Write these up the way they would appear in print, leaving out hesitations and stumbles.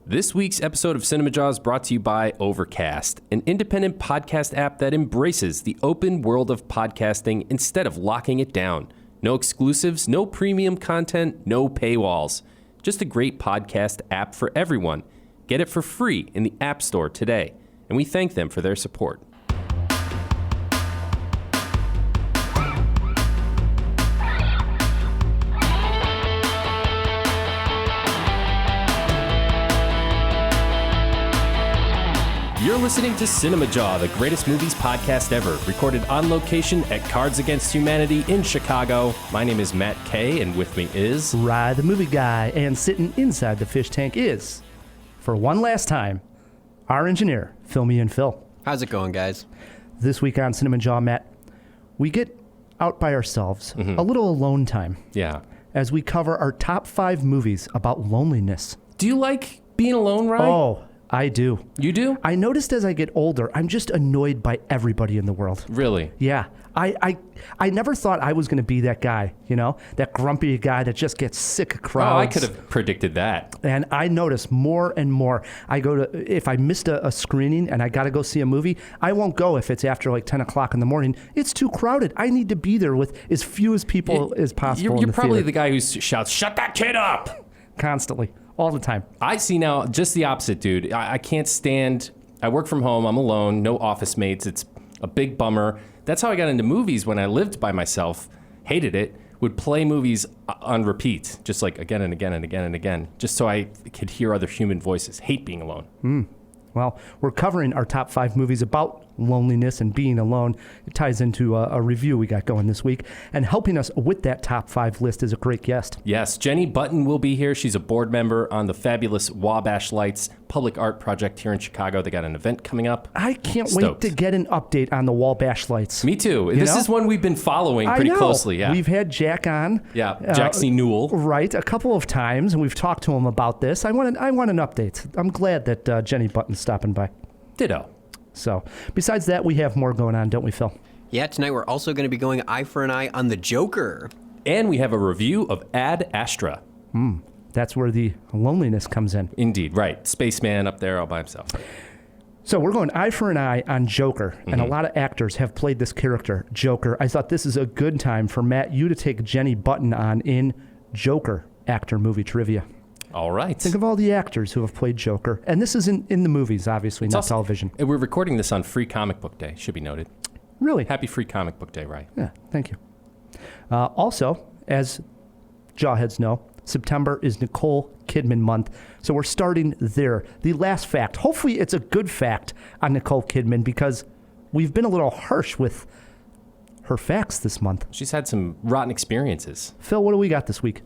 This week's episode of Cinemajaw is brought to you by Overcast, an independent podcast app that embraces the open world of podcasting instead of locking it down. No exclusives, no premium content, no paywalls. Just a great podcast app for everyone. Get it for free in the App Store today, and we thank them for their support. You're listening to Cinemajaw, the greatest movies podcast ever, recorded on location at Cards Against Humanity in Chicago. My name is Matt Kay, and with me is... Rye, the movie guy, and sitting inside the fish tank is, for one last time, our engineer, Fill Me In Phil. How's it going, guys? This week on Cinemajaw, Matt, we get out by ourselves, a little alone time. Yeah. As we cover our top 5 movies about loneliness. Do you like being alone, Ryan? Oh, I do. You do? I noticed as I get older, I'm just annoyed by everybody in the world. Really? Yeah. I never thought I was going to be that guy, you know, that grumpy guy that just gets sick of crowds. Oh, I could have predicted that. And I notice more and more, if I missed a screening and I got to go see a movie, I won't go if it's after like 10 o'clock in the morning. It's too crowded. I need to be there with as few as people as possible. You're probably the guy who shouts, "Shut that kid up!" Constantly. All the time. I see now just the opposite, dude. I can't stand... I work from home. I'm alone. No office mates. It's a big bummer. That's how I got into movies when I lived by myself. Hated it. Would play movies on repeat, just like again and again and again and again, just so I could hear other human voices. Hate being alone. Well, we're covering our top 5 movies about loneliness and being alone. It ties into a review we got going this week. And helping us with that top 5 list is a great guest. Yes, Jenni Button will be here. She's a board member on the fabulous Wabash Lights public art project here in Chicago. They got an event coming up. I can't wait to get an update on the Wabash Lights. Me too. This is one we've been following pretty closely. Yeah, we've had Jack on. Yeah, Jack C. Newell. Right, a couple of times, and we've talked to him about this. I want an update. I'm glad that Jenni Button's stopping by. Ditto. So, besides that, we have more going on, don't we, Phil? Yeah, tonight we're also going to be going eye for an eye on the Joker. And we have a review of Astra. That's where the loneliness comes in. Indeed, right. Spaceman up there all by himself. So we're going eye for an eye on Joker, and a lot of actors have played this character, Joker. I thought this is a good time for Matt, you to take Jenni Button on in Joker actor movie trivia. All right. Think of all the actors who have played Joker. And this is in the movies, obviously, not television. We're recording this on Free Comic Book Day, should be noted. Really? Happy Free Comic Book Day, right? Yeah, thank you. Also, as Jawheads know, September is Nicole Kidman month. So we're starting there. The last fact. Hopefully it's a good fact on Nicole Kidman because we've been a little harsh with her facts this month. She's had some rotten experiences. Phil, what do we got this week?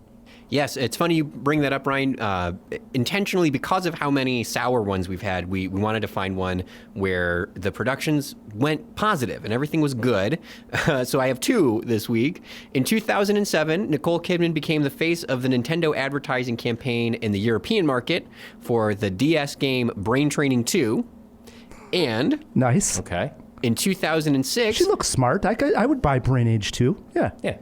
Yes, it's funny you bring that up, Ryan. Intentionally, because of how many sour ones we've had, we wanted to find one where the productions went positive and everything was good. So I have 2 this week. In 2007, Nicole Kidman became the face of the Nintendo advertising campaign in the European market for the DS game Brain Training 2. And... Nice. Okay. In 2006... She looks smart. I would buy Brain Age 2. Yeah. Yeah.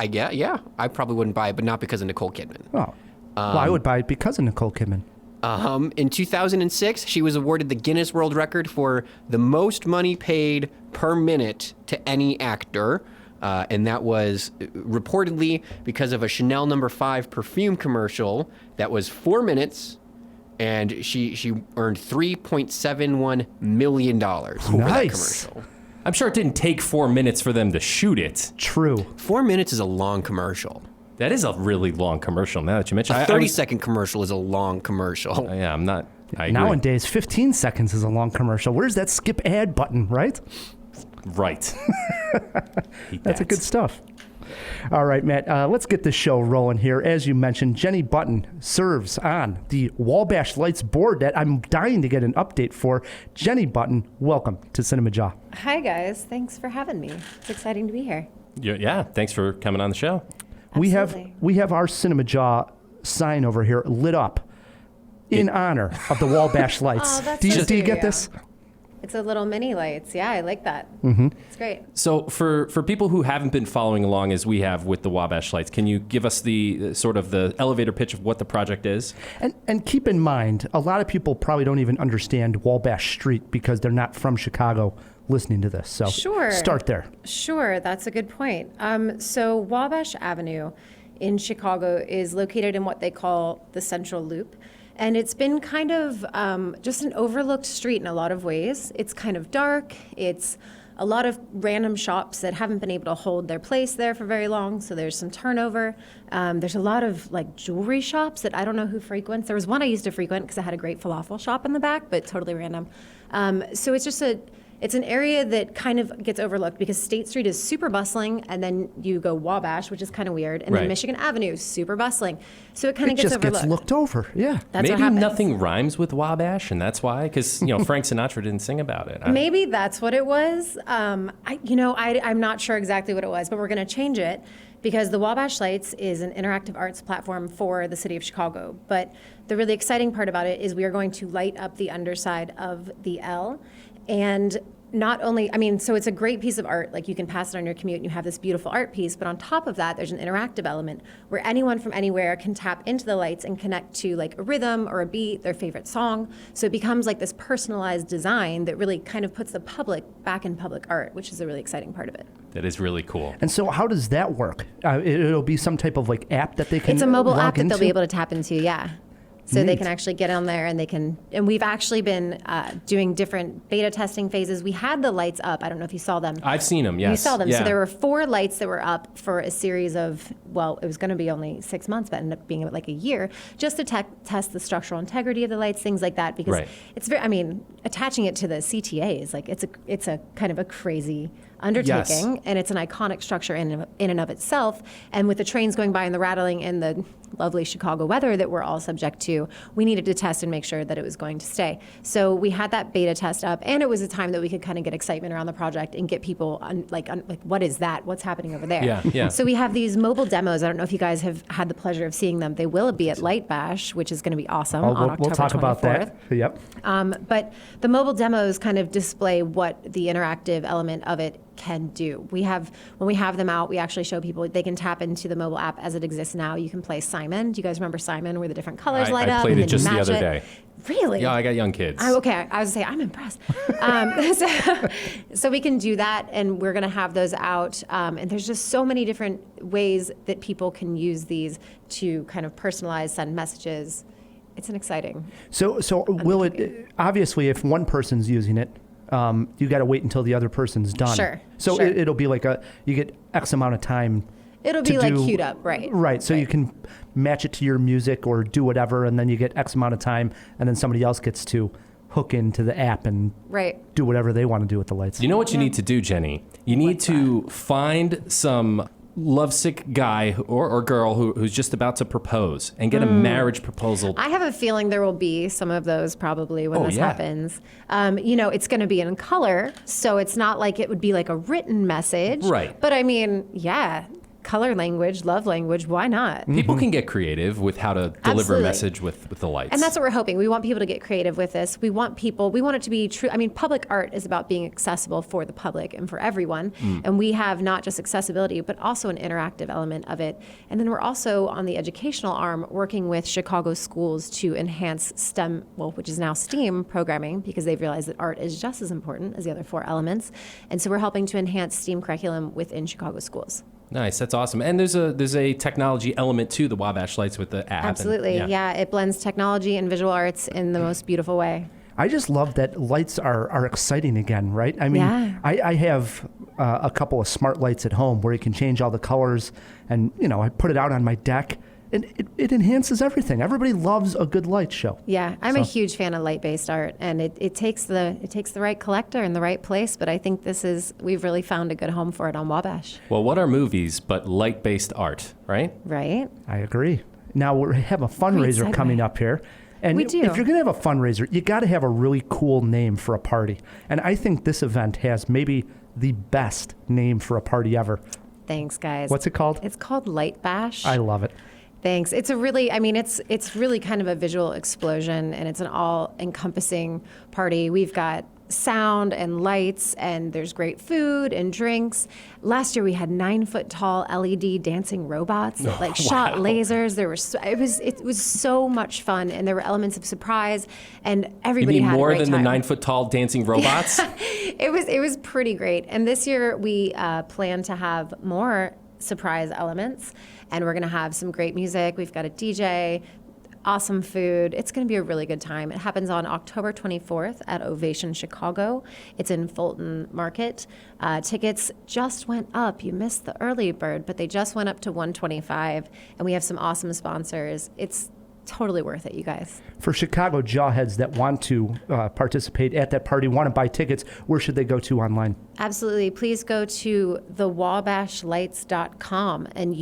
Yeah, I probably wouldn't buy it, but not because of Nicole Kidman. Oh, well, I would buy it because of Nicole Kidman. In 2006, she was awarded the Guinness World Record for the most money paid per minute to any actor, and that was reportedly because of a Chanel No. 5 perfume commercial that was 4 minutes, and she earned $3.71 million over that commercial. I'm sure it didn't take 4 minutes for them to shoot it. True. 4 minutes is a long commercial. That is a really long commercial now that you mention it. A 30-second commercial is a long commercial. Yeah, I'm not... I agree. Nowadays, 15 seconds is a long commercial. Where's that skip ad button, right? Right. That's good stuff. All right, Matt, let's get the show rolling here. As you mentioned, Jenni Button serves on the Wabash Lights board that I'm dying to get an update for. Jenni Button, welcome to Cinemajaw. Hi, guys. Thanks for having me. It's exciting to be here. Yeah, thanks for coming on the show. Absolutely. We have our Cinemajaw sign over here lit up in honor of the Wabash Lights. Oh, that's do you so get sweet. this? It's a little mini lights. Yeah, I like that. It's great. So for people who haven't been following along as we have with the Wabash Lights, can you give us the sort of the elevator pitch of what the project is? And keep in mind, a lot of people probably don't even understand Wabash Street because they're not from Chicago listening to this. So Sure. start there. Sure, that's a good point. So Wabash Avenue in Chicago is located in what they call the Central Loop. And it's been kind of just an overlooked street in a lot of ways. It's kind of dark. It's a lot of random shops that haven't been able to hold their place there for very long, so there's some turnover. There's a lot of like jewelry shops that I don't know who frequents. There was one I used to frequent because it had a great falafel shop in the back, but totally random. So it's just it's an area that kind of gets overlooked because State Street is super bustling, and then you go Wabash, which is kind of weird, and Right. then Michigan Avenue, super bustling. So it kind of It gets just overlooked. gets looked over. Yeah. That's Maybe what happens. nothing rhymes with Wabash, and that's why, because Frank Sinatra didn't sing about it. Maybe that's what it was. I'm not sure exactly what it was, but we're going to change it because the Wabash Lights is an interactive arts platform for the city of Chicago. But the really exciting part about it is we are going to light up the underside of the L. And not only, so it's a great piece of art, like you can pass it on your commute and you have this beautiful art piece, but on top of that, there's an interactive element where anyone from anywhere can tap into the lights and connect to like a rhythm or a beat, their favorite song. So it becomes like this personalized design that really kind of puts the public back in public art, which is a really exciting part of it. That is really cool. And so how does that work? It'll be some type of like app that they can It's a mobile log app that they'll be into? able to tap into, yeah. So they Neat. can actually get on there and and we've actually been doing different beta testing phases. We had the lights up. I don't know if you saw them. I've seen them, yes. You saw them. Yeah. So there were 4 lights that were up for a series of, well, it was going to be only 6 months, but ended up being like a year, just to test the structural integrity of the lights, things like that. Because Right. it's very, attaching it to the CTA is like, it's a kind of a crazy undertaking, Yes. and it's an iconic structure in and of itself. And with the trains going by and the rattling and the lovely Chicago weather that we're all subject to, we needed to test and make sure that it was going to stay. So we had that beta test up, and it was a time that we could kind of get excitement around the project and get people like what is that? What's happening over there? Yeah, yeah. So we have these mobile demos. I don't know if you guys have had the pleasure of seeing them. They will be at Light Bash, which is going to be awesome on October 24th. We'll talk about that. Yep. But the mobile demos kind of display what the interactive element of it can do. When we have them out, we actually show people they can tap into the mobile app as it exists now. You can play Simon. Do you guys remember Simon, where the different colors light up? I played and it then just you the match other it? day. Really? Yeah, I got young kids. Okay, I was going to say, I'm impressed. So we can do that, and we're going to have those out. And there's just so many different ways that people can use these to kind of personalize, send messages. It's an exciting. So will it, obviously, if one person's using it, you got to wait until the other person's done. Sure, So sure. it'll be like you get X amount of time. It'll to be like do- queued up, right? Right. So Right. you can match it to your music or do whatever, and then you get X amount of time, and then somebody else gets to hook into the app and Right. do whatever they want to do with the lights. You know what you need to do, Jenny? You need What's to find some lovesick guy or girl who's just about to propose and get a marriage proposal. I have a feeling there will be some of those probably when Oh, this yeah. happens. It's going to be in color, so it's not like it would be like a written message. Right. But yeah, color language, love language, why not? People can get creative with how to deliver Absolutely. a message with the lights. And that's what we're hoping. We want people to get creative with this. We want it to be true. Public art is about being accessible for the public and for everyone. And we have not just accessibility, but also an interactive element of it. And then we're also on the educational arm working with Chicago schools to enhance STEM, which is now STEAM programming, because they've realized that art is just as important as the other 4 elements. And so we're helping to enhance STEAM curriculum within Chicago schools. Nice. That's awesome. And there's a technology element to the Wabash Lights with the app. Absolutely. Yeah, it blends technology and visual arts in the most beautiful way. I just love that lights are exciting again, right? Yeah. I have a couple of smart lights at home where you can change all the colors, and I put it out on my deck, and it enhances everything. Everybody loves a good light show. Yeah, I'm a huge fan of light-based art, and it takes the right collector in the right place. But I think we've really found a good home for it on Wabash. Well, what are movies but light-based art, right? Right? I agree. Now we have a fundraiser segue. coming up here. And We do. if you're going to have a fundraiser, you got to have a really cool name for a party. And I think this event has maybe the best name for a party ever. Thanks, guys. What's it called? It's called Light Bash. I love it. Thanks. It's a really, it's really kind of a visual explosion, and it's an all-encompassing party. We've got sound and lights, and there's great food and drinks. Last year we had 9-foot-tall LED dancing robots that shot lasers. It was so much fun, and there were elements of surprise, and everybody You mean had more a great than time. the 9-foot-tall dancing robots? It was pretty great. And this year we plan to have more surprise elements, and we're going to have some great music. We've got a DJ, awesome food. It's going to be a really good time. It happens on October 24th at Ovation Chicago. It's in Fulton Market. Tickets just went up. You missed the early bird, but they just went up to $125, and we have some awesome sponsors. It's totally worth it, you guys. For Chicago Jawheads that want to participate at that party, want to buy tickets, where should they go to online? Absolutely. Please go to thewabashlights.com, and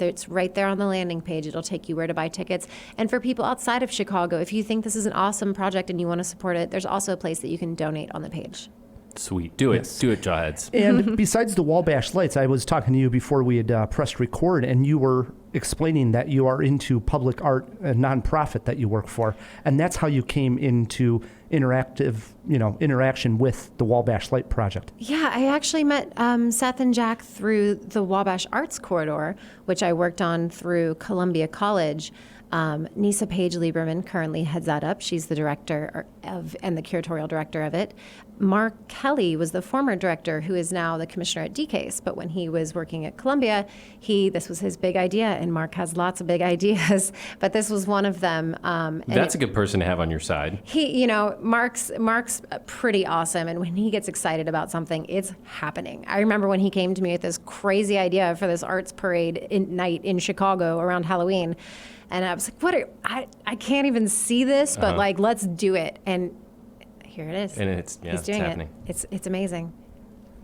it's right there on the landing page. It'll take you where to buy tickets. And for people outside of Chicago, if you think this is an awesome project and you want to support it, there's also a place that you can donate on the page. Sweet. Do it. Yes. Do it, Jawheads. And besides the Wabash Lights, I was talking to you before we had pressed record, and you were explaining that you are into public art, a nonprofit that you work for, and that's how you came into interaction with the Wabash Light Project. Yeah, I actually met Seth and Jack through the Wabash Arts Corridor, which I worked on through Columbia College. Nisa Page Lieberman currently heads that up. She's the director and the curatorial director of it. Mark Kelly was the former director, who is now the commissioner at DCASE. But when he was working at Columbia, this was his big idea, and Mark has lots of big ideas, but this was one of them. That's a good person to have on your side. Mark's pretty awesome, and when he gets excited about something, it's happening. I remember when he came to me with this crazy idea for this arts parade night in Chicago around Halloween. And I was like, I can't even see this, but let's do it. And here it is. And it's happening. It's amazing.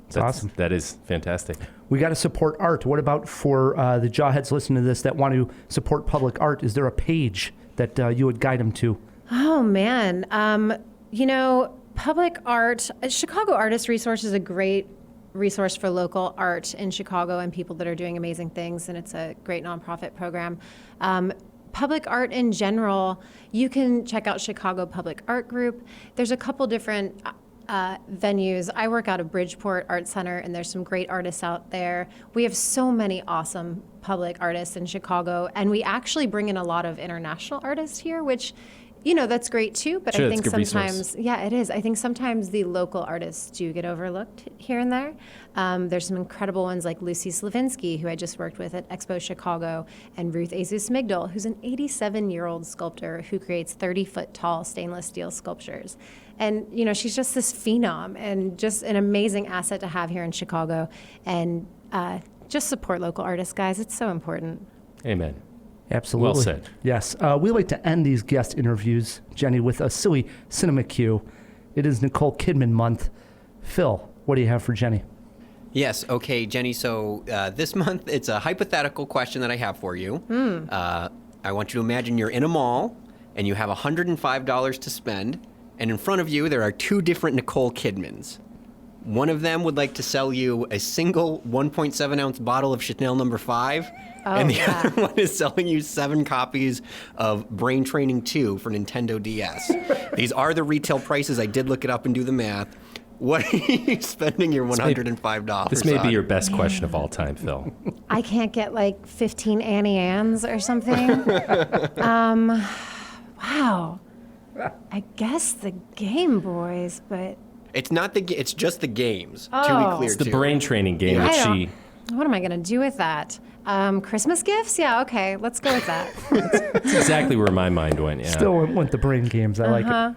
It's awesome. That is fantastic. We got to support art. What about for the Jawheads listening to this that want to support public art? Is there a page that you would guide them to? Oh, man. Public art, Chicago Artist Resource is a great resource for local art in Chicago and people that are doing amazing things, and it's a great nonprofit program. Public art in general, you can check out Chicago Public Art Group. There's a couple different venues. I work out of Bridgeport Art Center, and there's some great artists out there. We have so many awesome public artists in Chicago, and we actually bring in a lot of international artists here, which that's great too, but Sure, I think it's a good sometimes, resource. yeah, it is. I think sometimes the local artists do get overlooked here and there. There's some incredible ones like Lucy Slavinsky, who I just worked with at Expo Chicago, and Ruth Azus Migdal, who's an 87-year-old sculptor who creates 30-foot tall stainless steel sculptures. And, she's just this phenom and just an amazing asset to have here in Chicago. And just support local artists, guys. It's so important. Amen. Absolutely. Well said. Yes. We like to end these guest interviews, Jenny, with a silly cinema cue. It is Nicole Kidman month. Phil, what do you have for Jenny? Yes. Okay, Jenny. So this month, it's a hypothetical question that I have for you. I want you to imagine you're in a mall and you have $105 to spend, and in front of you there are two different Nicole Kidmans. One of them would like to sell you a single 1.7 ounce bottle of Chanel No. 5. And the other one is selling you 7 copies of Brain Training 2 for Nintendo DS. These are the retail prices. I did look it up and do the math. What are you spending your $105 This may on? be your best question of all time, Phil. I can't get 15 Annie Anns or something. Wow. I guess the Game Boys, but It's not it's just the games, to be Oh. clear, It's the too. brain training game I that don't- she... what am I going to do with that? Christmas gifts? Yeah, okay, let's go with that. That's exactly where my mind went, yeah. Still went the brain games. I like it.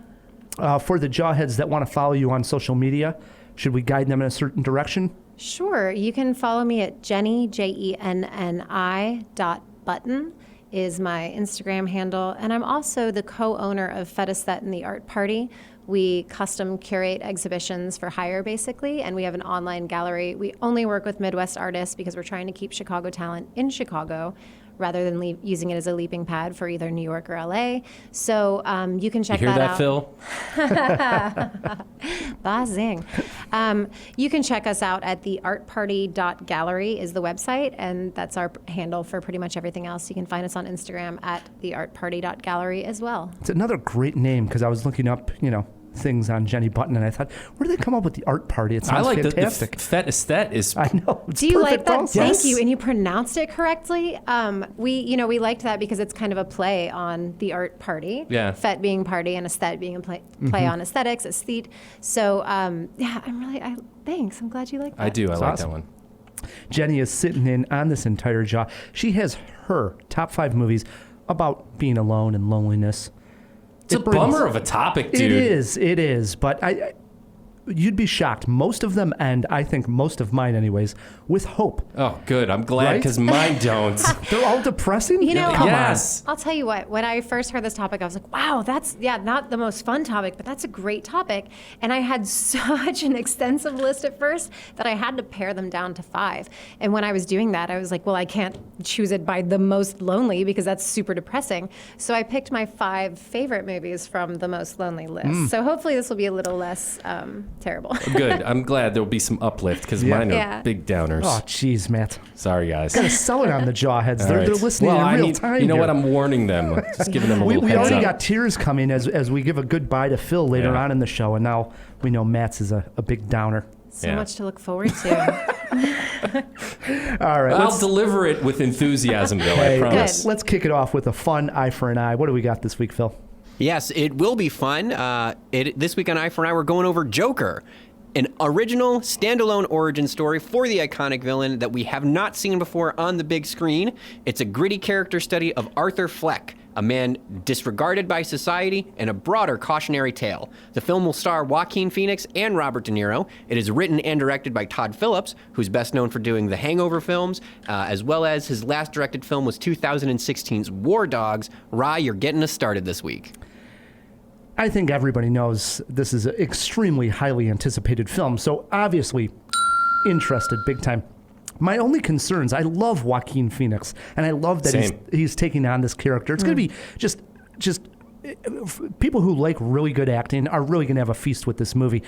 For the Jawheads that want to follow you on social media, should we guide them in a certain direction? Sure, you can follow me at Jenni, JENNI.Button is my Instagram handle, and I'm also the co-owner of Fête, Esthete, and the Art Party. We custom curate exhibitions for hire, basically, and we have an online gallery. We only work with Midwest artists because we're trying to keep Chicago talent in Chicago rather than using it as a leaping pad for either New York or LA. So you can check You hear that that, out. Phil? Buzzing. You can check us out at theartparty.gallery is the website, and that's our handle for pretty much everything else. You can find us on Instagram at theartparty.gallery as well. It's another great name because I was looking up, things on Jenni Button, and I thought, where did they come up with the art party? It I sounds like fantastic. the Fête Esthete is. I know. It's Do you like perfect that? also. Thank Yes. you. And you pronounced it correctly. We liked that because it's kind of a play on the art party. Yeah. Fête being party and aesthete being a play on aesthetics, aesthete. So thanks. I'm glad you like that. I do. I It's like awesome. that one. Jenni is sitting in on this entire jaw. She has her top 5 movies about being alone and loneliness. It's a bummer of a topic, dude. It is. But you'd be shocked. Most of them end, I think most of mine anyways, with hope. Oh, good. I'm glad Right? because mine don't. They're all depressing? You know, Come Yes. I'll tell you what, when I first heard this topic, I was like, wow, that's, not the most fun topic, but that's a great topic. And I had such an extensive list at first that I had to pare them down to 5. And when I was doing that, I was like, well, I can't choose it by the most lonely because that's super depressing. So I picked my 5 favorite movies from the most lonely list. So hopefully this will be a little less terrible. Good. I'm glad there'll be some uplift because mine are Yeah. big downers. Oh, jeez, Matt. Sorry, guys. Gotta sell it on the jawheads. All They're right. listening well, in I real mean, time. You know here. what? I'm warning them. Just giving them a We little heads already up. got tears coming as we give a goodbye to Phil later Yeah. on in the show, and now we know Matt's is a big downer. So Yeah. much to look forward to. All right, I'll deliver it with enthusiasm, though. I promise. let's kick it off with a fun eye for an eye. What do we got this week, Phil? Yes, it will be fun. This week on Eye for an Eye, we're going over Joker, an original standalone origin story for the iconic villain that we have not seen before on the big screen. It's a gritty character study of Arthur Fleck, a man disregarded by society, and a broader cautionary tale. The film will star Joaquin Phoenix and Robert De Niro. It is written and directed by Todd Phillips, who's best known for doing the Hangover films, as well as his last directed film was 2016's War Dogs. Rye, you're getting us started this week. I think everybody knows this is an extremely highly anticipated film, so obviously interested big time. My only concerns, I love Joaquin Phoenix, and I love that he's taking on this character. It's going to be just people who like really good acting are really going to have a feast with this movie.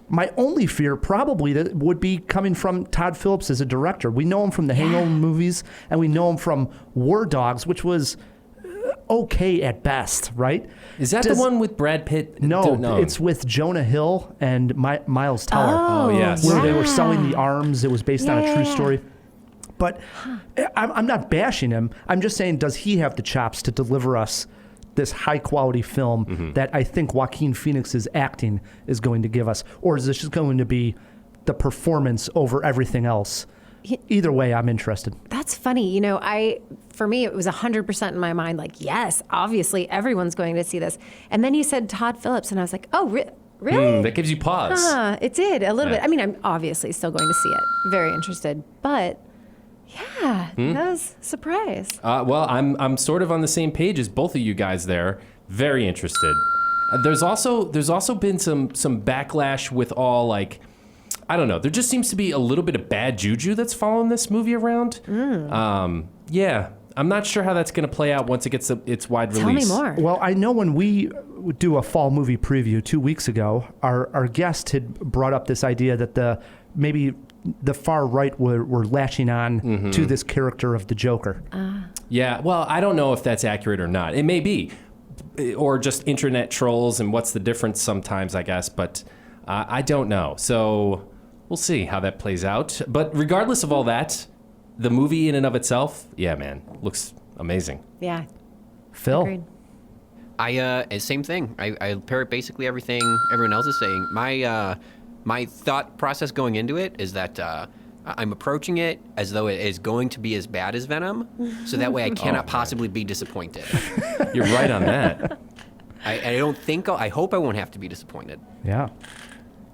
My only fear probably that would be coming from Todd Phillips as a director. We know him from the Hangover movies, and we know him from War Dogs, which was okay at best, right? Is that the one with Brad Pitt? No, it's with Jonah Hill and Miles Teller. Oh, yes. Where they were selling the arms. It was based on a true story. But I'm not bashing him. I'm just saying, does he have the chops to deliver us this high-quality film that I think Joaquin Phoenix's acting is going to give us? Or is this just going to be the performance over everything else? Either way, I'm interested. That's funny. You know, for me, it was 100% in my mind, like, yes, obviously everyone's going to see this. And then you said Todd Phillips, and I was like, oh, really? That gives you pause. It did a little bit. I mean, I'm obviously still going to see it. Very interested. But yeah, that was a surprise. Well, I'm sort of on the same page as both of you guys there. Very interested. There's also been some backlash with all, like, I don't know. There just seems to be a little bit of bad juju that's following this movie around. Yeah, I'm not sure how that's going to play out once it gets its wide release. Tell me more. Well, I know when we do a fall movie preview 2 weeks ago, our guest had brought up this idea that maybe the far right were latching on to this character of the Joker. Yeah, well, I don't know if that's accurate or not. It may be, or just internet trolls, and what's the difference sometimes, I guess, but I don't know. So we'll see how that plays out. But regardless of all that, the movie in and of itself, yeah, man, looks amazing. Yeah. Phil? Agreed. Same thing. I parrot basically everything everyone else is saying. My thought process going into it is that I'm approaching it as though it is going to be as bad as Venom, so that way I cannot possibly be disappointed. You're right on that. I hope I won't have to be disappointed. Yeah.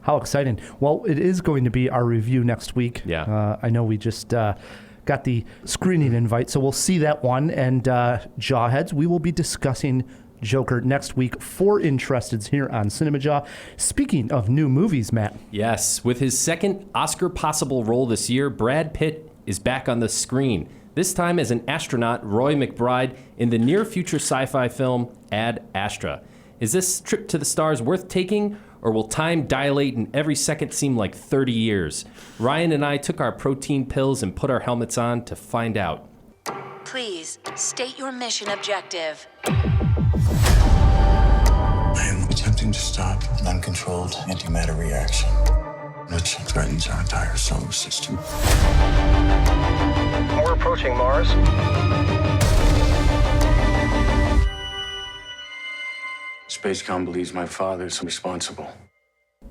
How exciting. Well, it is going to be our review next week. Yeah. I know we just got the screening invite, so we'll see that one. And Jawheads, we will be discussing Joker next week for interesteds here on Cinemajaw. Speaking of new movies, Matt. Yes, with his second Oscar possible role this year, Brad Pitt is back on the screen. This time as an astronaut, Roy McBride, in the near-future sci-fi film Ad Astra. Is this trip to the stars worth taking, or will time dilate and every second seem like 30 years? Ryan and I took our protein pills and put our helmets on to find out. Please state your mission objective. I am attempting to stop an uncontrolled antimatter reaction, which threatens our entire solar system. We're approaching Mars. Spacecom believes my father's responsible.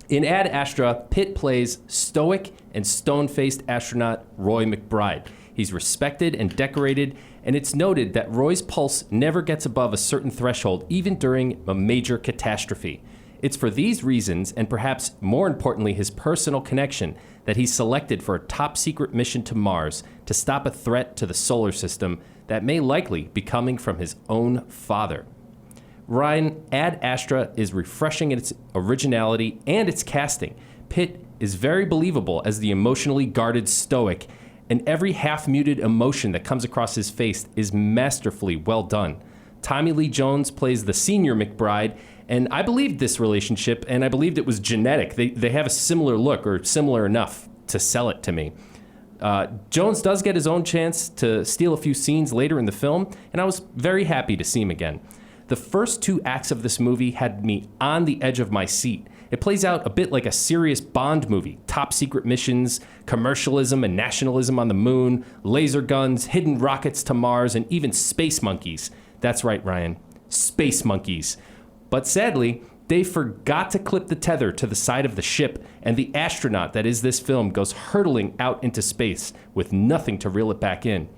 In Ad Astra, Pitt plays stoic and stone-faced astronaut Roy McBride. He's respected and decorated, and it's noted that Roy's pulse never gets above a certain threshold, even during a major catastrophe. It's for these reasons, and perhaps more importantly his personal connection, that he's selected for a top-secret mission to Mars to stop a threat to the solar system that may likely be coming from his own father. Ryan, Ad Astra is refreshing in its originality and its casting. Pitt is very believable as the emotionally guarded stoic, and every half-muted emotion that comes across his face is masterfully well done. Tommy Lee Jones plays the senior McBride, and I believed this relationship, and I believed it was genetic. They have a similar look, or similar enough to sell it to me. Jones does get his own chance to steal a few scenes later in the film, and I was very happy to see him again. The first 2 acts of this movie had me on the edge of my seat. It plays out a bit like a serious Bond movie. Top secret missions, commercialism and nationalism on the moon, laser guns, hidden rockets to Mars, and even space monkeys. That's right, Ryan. Space monkeys. But sadly, they forgot to clip the tether to the side of the ship, and the astronaut that is this film goes hurtling out into space with nothing to reel it back in.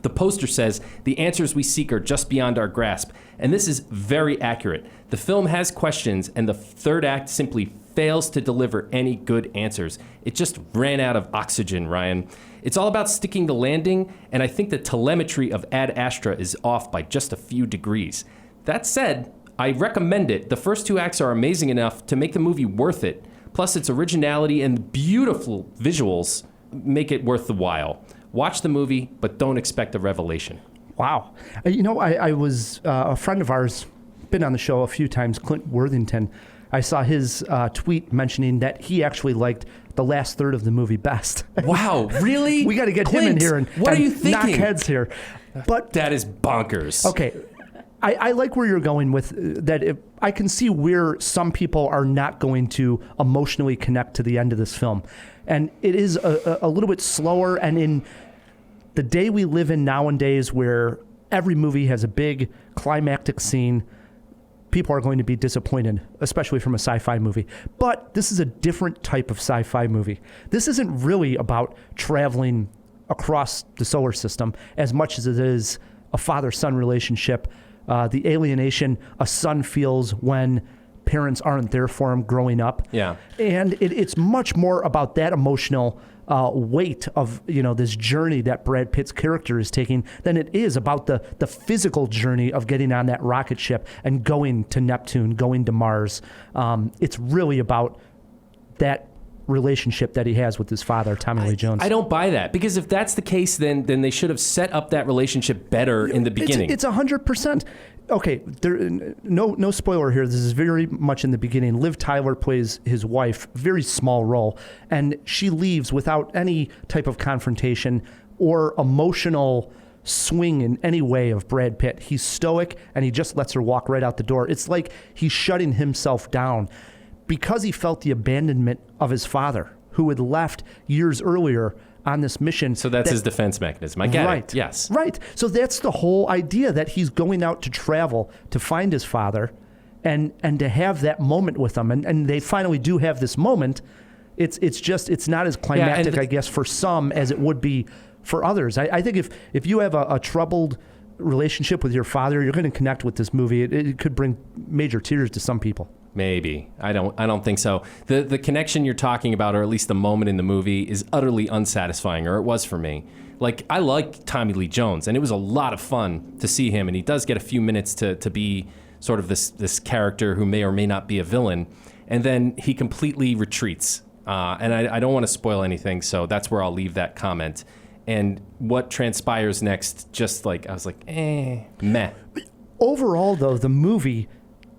The poster says, "The answers we seek are just beyond our grasp," and this is very accurate. The film has questions, and the third act simply fails to deliver any good answers. It just ran out of oxygen, Ryan. It's all about sticking the landing, and I think the telemetry of Ad Astra is off by just a few degrees. That said, I recommend it. The first 2 acts are amazing enough to make the movie worth it. Plus, its originality and beautiful visuals make it worth the while. Watch the movie, but don't expect a revelation. Wow. I was a friend of ours, been on the show a few times, Clint Worthington. I saw his tweet mentioning that he actually liked the last third of the movie best. Wow, really? We got to get Clint, him in here and what are you thinking? Knock heads here. But that is bonkers. Okay. I like where you're going with that. I can see where some people are not going to emotionally connect to the end of this film. And it is a little bit slower. And in the day we live in nowadays, where every movie has a big climactic scene, people are going to be disappointed, especially from a sci-fi movie. But this is a different type of sci-fi movie. This isn't really about traveling across the solar system as much as it is a father-son relationship, the alienation a son feels when parents aren't there for him growing up. Yeah. And it's much more about that emotional weight of this journey that Brad Pitt's character is taking than it is about the physical journey of getting on that rocket ship and going to Neptune, going to Mars. It's really about that relationship that he has with his father, Tommy Lee Jones. I don't buy that, because if that's the case, then they should have set up that relationship better in the beginning. It's 100%. Okay, no spoiler here. This is very much in the beginning. Liv Tyler plays his wife, very small role, and she leaves without any type of confrontation or emotional swing in any way of Brad Pitt. He's stoic, and he just lets her walk right out the door. It's like he's shutting himself down because he felt the abandonment of his father, who had left years earlier on this mission. So that's his defense mechanism. I get it. Yes. Right. So that's the whole idea, that he's going out to travel to find his father and to have that moment with him. And they finally do have this moment. It's not as climactic, I guess, for some as it would be for others. I think if you have a troubled relationship with your father, you're going to connect with this movie. It could bring major tears to some people. Maybe. I don't think so. The connection you're talking about, or at least the moment in the movie, is utterly unsatisfying, or it was for me. Like, I like Tommy Lee Jones, and it was a lot of fun to see him, and he does get a few minutes to be sort of this character who may or may not be a villain, and then he completely retreats. And I don't want to spoil anything, so that's where I'll leave that comment. And what transpires next, just like, I was like, meh. Overall, though, the movie,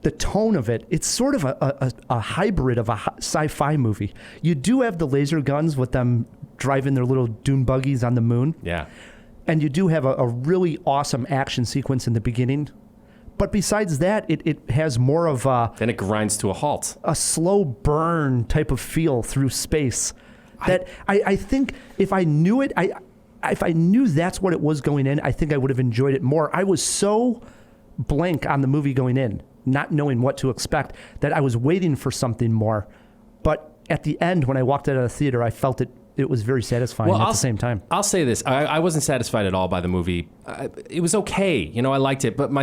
the tone of it, it's sort of a hybrid of a sci-fi movie. You do have the laser guns with them driving their little dune buggies on the moon. Yeah. And you do have a really awesome action sequence in the beginning. But besides that, it has more of Then it grinds to a halt. a slow burn type of feel through space. That I think if I knew it, if I knew that's what it was going in, I think I would have enjoyed it more. I was so blank on the movie going in, not knowing what to expect, that I was waiting for something more. But at the end, when I walked out of the theater, I felt it was very satisfying at the same time. I'll say this. I wasn't satisfied at all by the movie. It was okay. You know, I liked it. But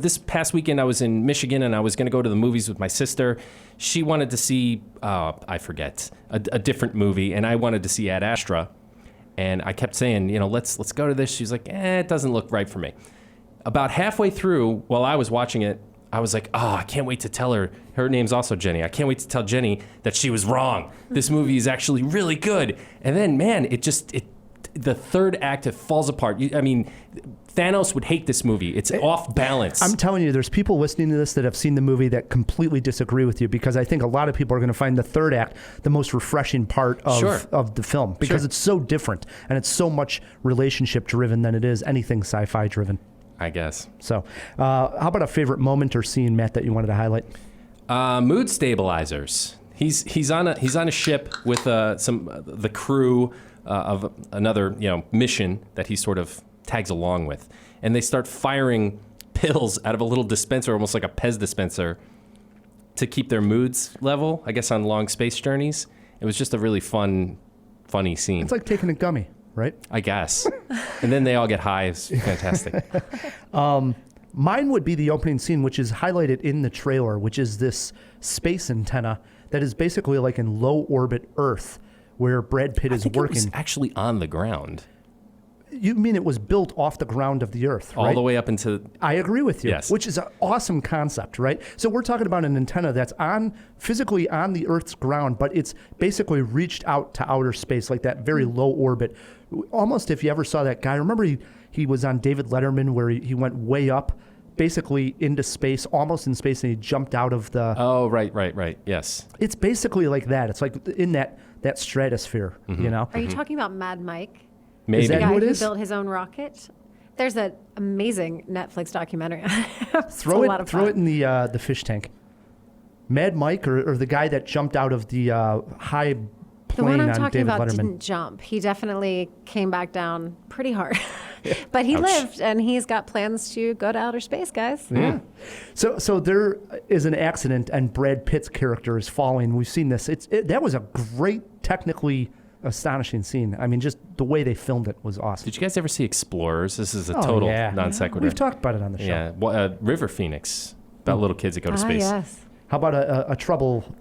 this past weekend, I was in Michigan, and I was going to go to the movies with my sister. She wanted to see, I forget, a different movie, and I wanted to see Ad Astra. And I kept saying, you know, let's go to this. She's like, it doesn't look right for me. About halfway through, while I was watching it, I was like, I can't wait to tell her. Her name's also Jenny. I can't wait to tell Jenny that she was wrong. This movie is actually really good. And then, man, the third act, it falls apart. Thanos would hate this movie. It's off balance. I'm telling you, there's people listening to this that have seen the movie that completely disagree with you, because I think a lot of people are going to find the third act the most refreshing part of the film, because it's so different and it's so much relationship driven than it is anything sci-fi driven. I guess. So, how about a favorite moment or scene, Matt, that you wanted to highlight? Mood stabilizers. He's on a ship with the crew of another mission that he sort of tags along with, and they start firing pills out of a little dispenser, almost like a Pez dispenser, to keep their moods level. I guess on long space journeys. It was just a really funny scene. It's like taking a gummy, right? I guess. And then they all get high. It's fantastic. Mine would be the opening scene, which is highlighted in the trailer, which is this space antenna that is basically like in low orbit Earth, where Brad Pitt is working. It was actually on the ground. You mean it was built off the ground of the Earth, right? All the way up into... I agree with you, yes. Which is an awesome concept, right? So we're talking about an antenna that's physically on the Earth's ground, but it's basically reached out to outer space, like that very low orbit. Almost if you ever saw that guy, remember he was on David Letterman, where he went way up, basically into space, almost in space, and he jumped out of the... Oh, right, yes. It's basically like that. It's like in that stratosphere, you know? Are you talking about Mad Mike? Maybe. Is that The guy who it who is? built his own rocket? There's an amazing Netflix documentary. Throw it in the fish tank. Mad Mike, or the guy that jumped out of the high plane The one I'm on talking David about Letterman. didn't jump. He definitely came back down pretty hard. But he lived, and he's got plans to go to outer space, guys. Yeah. So there is an accident, and Brad Pitt's character is falling. We've seen this. That was a great, technically astonishing scene. I mean, just the way they filmed it was awesome. Did you guys ever see Explorers? This is a total non sequitur. We've talked about it on the show. Yeah, River Phoenix, about little kids that go to space. Yes. How about a trouble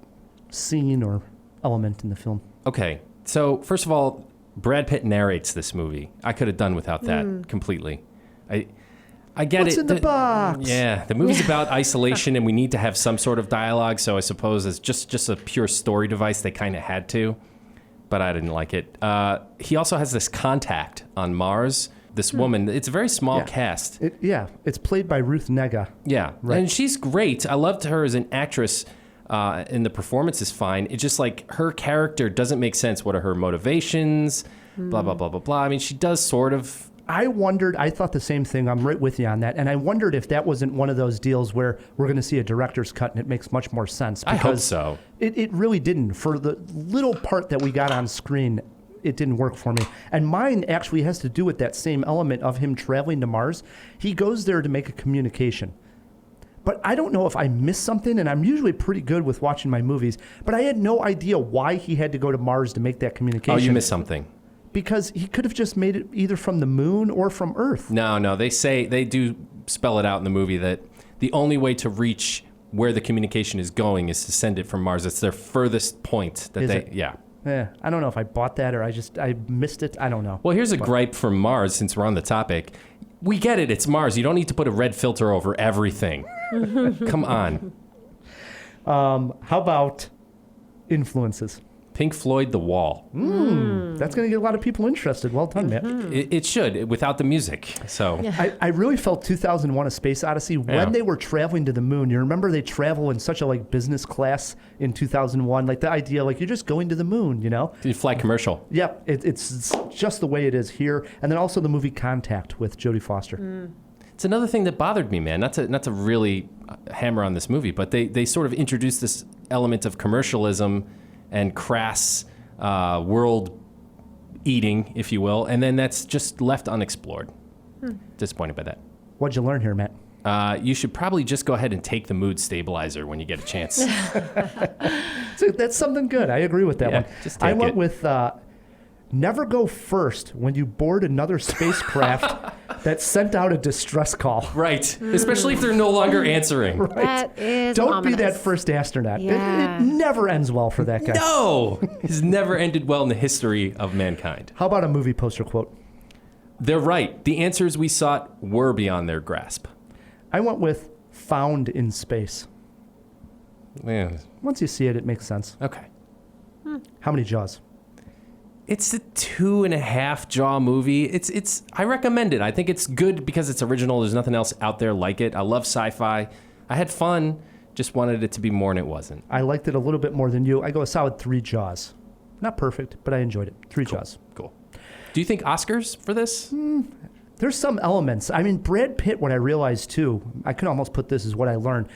scene or element in the film? Okay, so first of all, Brad Pitt narrates this movie. I could have done without that completely. I get What's it. in the box? Yeah, the movie's about isolation, and we need to have some sort of dialogue. So I suppose it's just a pure story device. They kind of had to, but I didn't like it. He also has this contact on Mars. This woman. It's a very small cast. It's played by Ruth Negga. Yeah, Right. and she's great. I loved her as an actress. And the performance is fine. It's just like her character doesn't make sense. What are her motivations? Blah, blah, blah, blah, blah. I mean, she does sort of. I thought the same thing. I'm right with you on that. And I wondered if that wasn't one of those deals where we're going to see a director's cut and it makes much more sense. I hope so. It really didn't. For the little part that we got on screen, it didn't work for me. And mine actually has to do with that same element of him traveling to Mars. He goes there to make a communication. But I don't know if I missed something, and I'm usually pretty good with watching my movies, but I had no idea why he had to go to Mars to make that communication. Oh, you missed something. Because he could have just made it either from the moon or from Earth. No, they do spell it out in the movie that the only way to reach where the communication is going is to send it from Mars. It's their furthest point that Yeah, I don't know if I bought that or I missed it. I don't know. Well, here's a gripe from Mars, since we're on the topic. We get it. It's Mars. You don't need to put a red filter over everything. Come on. How about influences? Pink Floyd, The Wall. That's going to get a lot of people interested. Well done, Matt. It should, without the music. So I really felt 2001: A Space Odyssey when they were traveling to the moon. You remember they travel in such a business class in 2001, like the idea you're just going to the moon, you know? you fly commercial. Yep, it's just the way it is here. And then also the movie Contact with Jodie Foster. It's another thing that bothered me, man. Not to really hammer on this movie, but they sort of introduced this element of commercialism and crass world eating, if you will, and then that's just left unexplored. Disappointed by that. What'd you learn here, Matt? You should probably just go ahead and take the mood stabilizer when you get a chance. So that's something good. I agree with that one. Just take I went it. with never go first when you board another spacecraft that sent out a distress call. Right. Especially if they're no longer answering. That is Don't be ominous. that first astronaut. Yeah. It never ends well for that guy. No! It's never ended well in the history of mankind. How about a movie poster quote? They're right. The answers we sought were beyond their grasp. I went with found in space. Yeah. Once you see it, it makes sense. Okay. How many Jaws? It's a 2.5 Jaw movie. It's. I recommend it. I think it's good because it's original. There's nothing else out there like it. I love sci-fi. I had fun. Just wanted it to be more, and it wasn't. I liked it a little bit more than you. I go a solid 3 Jaws. Not perfect, but I enjoyed it. 3 Jaws. Cool. Do you think Oscars for this? There's some elements. I mean, Brad Pitt, what I realized too, I could almost put this as what I learned.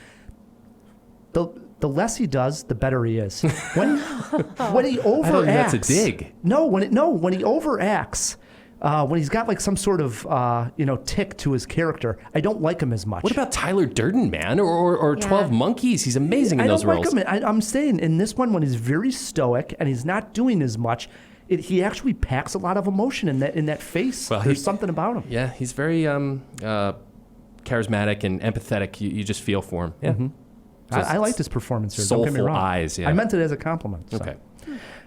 The less he does, the better he is. When he overacts. I don't think that's a dig. No, when he overacts, when he's got like some sort of tick to his character, I don't like him as much. What about Tyler Durden, man? Or 12 Monkeys? He's amazing in I those don't roles. like him. I'm saying in this one, when he's very stoic and he's not doing as much, he actually packs a lot of emotion in that face. Well, There's something about him. Yeah, he's very charismatic and empathetic. You just feel for him. Yeah. Mm-hmm. I liked his performance here. Don't get me soulful wrong. eyes, yeah. I meant it as a compliment. So. Okay.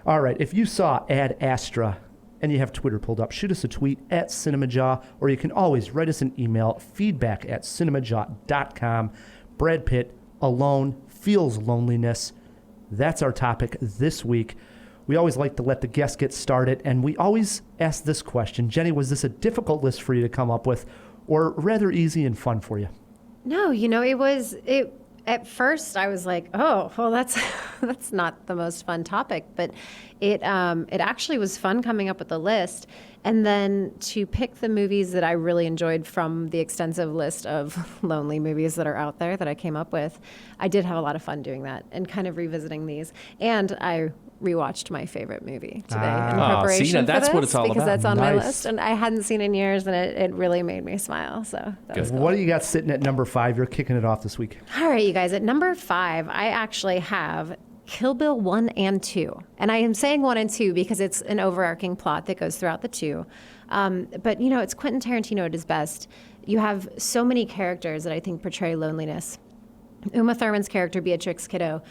All right. If you saw Ad Astra and you have Twitter pulled up, shoot us a tweet at Cinemajaw, or you can always write us an email, feedback@cinemajaw.com. Brad Pitt, alone, feels loneliness. That's our topic this week. We always like to let the guests get started, and we always ask this question. Jenny, was this a difficult list for you to come up with, or rather easy and fun for you? No, it was. At first, I was like, "Oh, well, that's not the most fun topic," but it actually was fun coming up with the list, and then to pick the movies that I really enjoyed from the extensive list of lonely movies that are out there that I came up with. I did have a lot of fun doing that and kind of revisiting these, and I rewatched my favorite movie today in preparation see, now that's for what this it's all because about. that's on my Nice. list, and I hadn't seen it in years, and it really made me smile. So that was cool. What do you got sitting at number 5? You're kicking it off this week. All right, you guys. At number 5, I actually have Kill Bill 1 and 2. And I am saying 1 and 2 because it's an overarching plot that goes throughout the 2. But, it's Quentin Tarantino at his best. You have so many characters that I think portray loneliness. Uma Thurman's character, Beatrix Kiddo,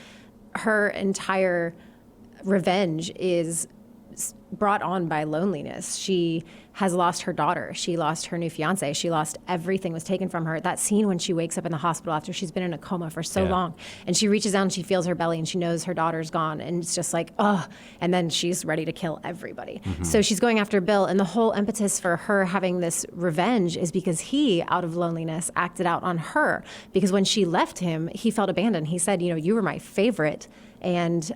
her entire revenge is brought on by loneliness. She has lost her daughter. She lost her new fiance. She lost everything was taken from her. That scene when she wakes up in the hospital after she's been in a coma for so long, and she reaches out and she feels her belly and she knows her daughter's gone, and it's just like, ugh. And then she's ready to kill everybody. So she's going after Bill, and the whole impetus for her having this revenge is because he, out of loneliness, acted out on her. Because when she left him, he felt abandoned. He said, you were my favorite. And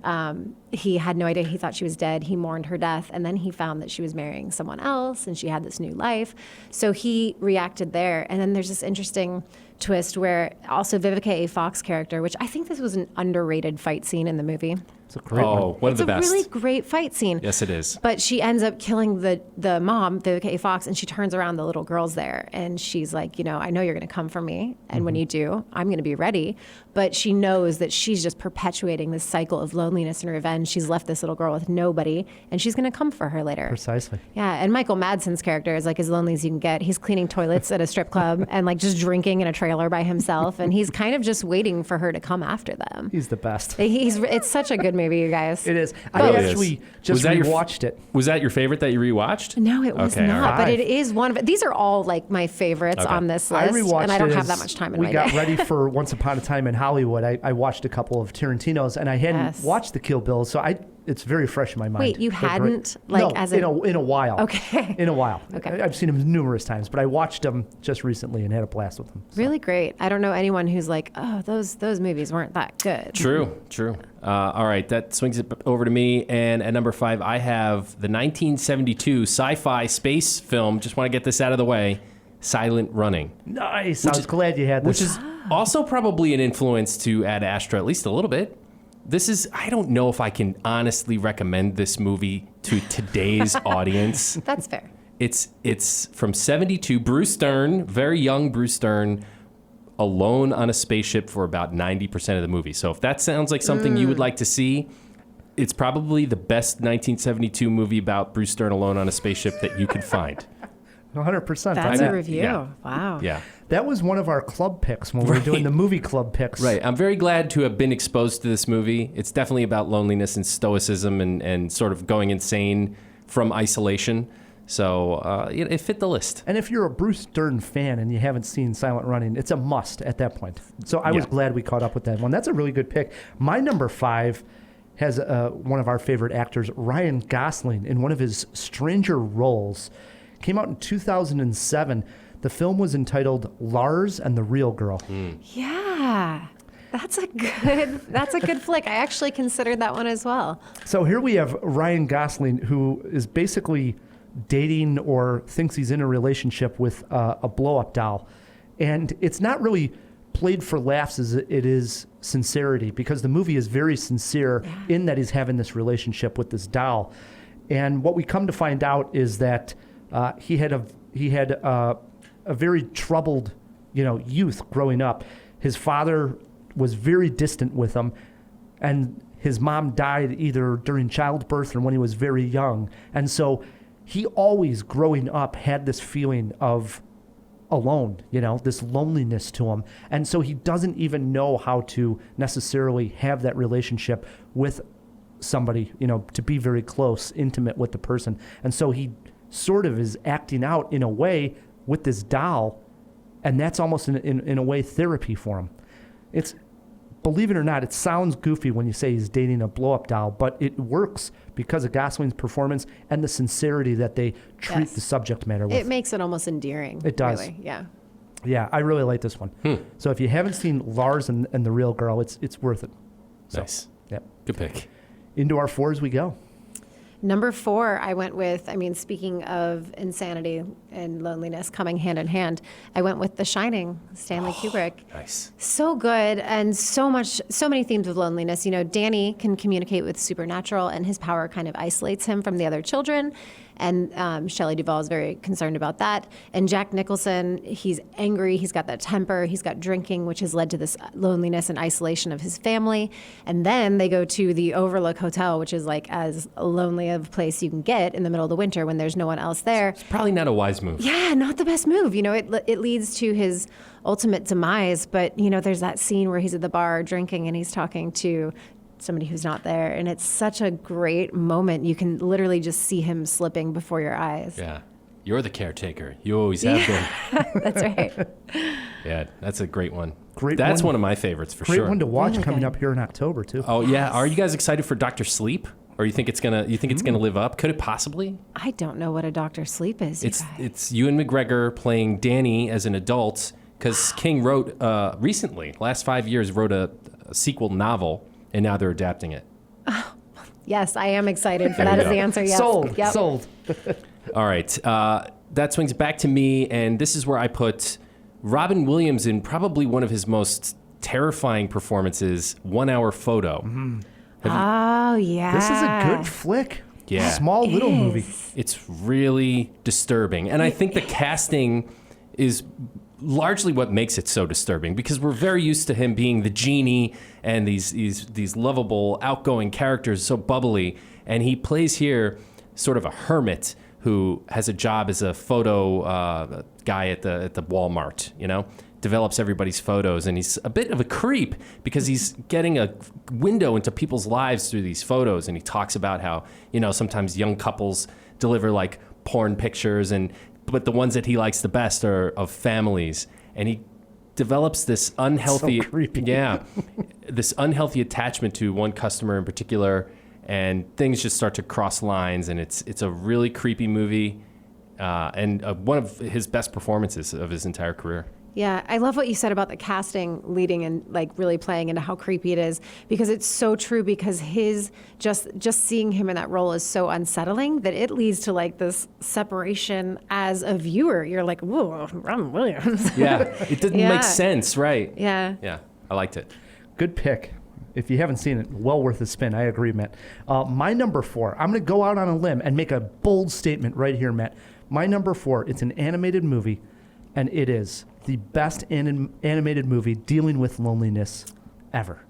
he had no idea. He thought she was dead. He mourned her death. And then he found that she was marrying someone else and she had this new life. So he reacted there. And then there's this interesting twist where also Vivica A. Fox character, which I think this was an underrated fight scene in the movie. It's a great one. One of the best. It's a really great fight scene. Yes, it is. But she ends up killing the mom, Vivica A. Fox, and she turns around, the little girl's there, and she's like, I know you're going to come for me, and when you do, I'm going to be ready. But she knows that she's just perpetuating this cycle of loneliness and revenge. She's left this little girl with nobody, and she's going to come for her later. Precisely. Yeah, and Michael Madsen's character is like as lonely as you can get. He's cleaning toilets at a strip club and like just drinking in a trailer by himself, and he's kind of just waiting for her to come after them. He's the best. It's such a good movie, you guys. It is. I Really is. actually just rewatched it. Was that your favorite that you rewatched? No, it was Okay, all not, right. but it is one of. These are all like my favorites on this I list, rewatched and I don't it have as that much time in we my got day. ready for Once Upon a Time in Hollywood. I watched a couple of Tarantino's, and I hadn't watched the Kill Bill, so it's very fresh in my mind. Wait, you They're great. hadn't? Like, no, as in a while. Okay. In a while. Okay. I've seen them numerous times, but I watched them just recently and had a blast with them. So. Really great. I don't know anyone who's like, oh, those movies weren't that good. True. All right, that swings it over to me. And at number 5, I have the 1972 sci-fi space film. Just want to get this out of the way. Silent Running. Nice. I was glad you had this. Which is also probably an influence to Ad Astra, at least a little bit. This is, I don't know if I can honestly recommend this movie to today's audience. That's fair. It's from 72. Bruce Stern, very young Bruce Stern, alone on a spaceship for about 90% of the movie. So if that sounds like something you would like to see, it's probably the best 1972 movie about Bruce Stern alone on a spaceship that you could find. 100%. That's a review. Yeah. Wow. Yeah. That was one of our club picks when we were doing the movie club picks. Right. I'm very glad to have been exposed to this movie. It's definitely about loneliness and stoicism and sort of going insane from isolation. So it fit the list. And if you're a Bruce Stern fan and you haven't seen Silent Running, it's a must at that point. So I was glad we caught up with that one. That's a really good pick. My number 5 has one of our favorite actors, Ryan Gosling, in one of his stranger roles. Came out in 2007. The film was entitled Lars and the Real Girl. Yeah. That's a good flick. I actually considered that one as well. So here we have Ryan Gosling, who is basically dating or thinks he's in a relationship with a blow-up doll. And it's not really played for laughs as it is sincerity, because the movie is very sincere in that he's having this relationship with this doll. And what we come to find out is that he had a very troubled, youth growing up. His father was very distant with him, and his mom died either during childbirth or when he was very young. And so he always, growing up, had this feeling of alone, this loneliness to him. And so he doesn't even know how to necessarily have that relationship with somebody, to be very close, intimate with the person. And so he sort of is acting out in a way with this doll, and that's almost in a way therapy for him. It's, believe it or not, it sounds goofy when you say he's dating a blow-up doll, but it works because of Gosling's performance and the sincerity that they treat the subject matter with. It makes it almost endearing. It does. Really. Yeah. Yeah, I really like this one. So if you haven't seen Lars and the Real Girl, it's worth it. So, Nice. Yeah. Good pick. Into our 4s we go. Number 4, I went with, speaking of insanity and loneliness coming hand in hand, I went with The Shining, Stanley Kubrick. Nice. So good, and so many themes of loneliness. Danny can communicate with supernatural, and his power kind of isolates him from the other children. And Shelley Duvall is very concerned about that. And Jack Nicholson, he's angry, he's got that temper, he's got drinking, which has led to this loneliness and isolation of his family. And then they go to the Overlook Hotel, which is like as lonely of a place you can get in the middle of the winter when there's no one else there. It's probably not a wise move. Yeah, not the best move. It leads to his ultimate demise. But, there's that scene where he's at the bar drinking and he's talking to somebody who's not there. And it's such a great moment. You can literally just see him slipping before your eyes. Yeah. You're the caretaker. You always have been. That's right. Yeah, that's a great one. Great That's one. one of my favorites for Great sure. one to watch Really coming good. up here in October, too. Oh yeah. Are you guys excited for Dr. Sleep? Or you think it's gonna live up? Could it possibly? I don't know what a Dr. Sleep is. It's Ewan McGregor playing Danny as an adult, because King wrote recently, last 5 years, wrote a sequel novel, and now they're adapting it. Yes, I am excited for There that you as the go. answer. Yes. Sold. Yep. Sold. All right, that swings back to me, and this is where I put Robin Williams in probably one of his most terrifying performances, 1 Hour Photo. Oh, yeah. This is a good flick. Yeah. Small little movie. It's really disturbing. And I think the casting is largely what makes it so disturbing, because we're very used to him being the genie and these lovable, outgoing characters, so bubbly. And he plays here sort of a hermit who has a job as a photo guy at the Walmart, develops everybody's photos, and he's a bit of a creep because he's getting a window into people's lives through these photos. And he talks about how, sometimes young couples deliver like porn pictures, but the ones that he likes the best are of families. And he develops this unhealthy, So creepy. this unhealthy attachment to one customer in particular, and things just start to cross lines. And it's a really creepy movie, and one of his best performances of his entire career. Yeah, I love what you said about the casting leading and like really playing into how creepy it is, because it's so true, because his just seeing him in that role is so unsettling that it leads to like this separation as a viewer. You're like, whoa, Robin Williams. Yeah, it didn't Yeah. make sense, right? Yeah. Yeah, I liked it. Good pick. If you haven't seen it, well worth a spin. I agree, Matt. My number 4, I'm going to go out on a limb and make a bold statement right here, Matt. My number 4, it's an animated movie, and it is the best animated movie dealing with loneliness ever.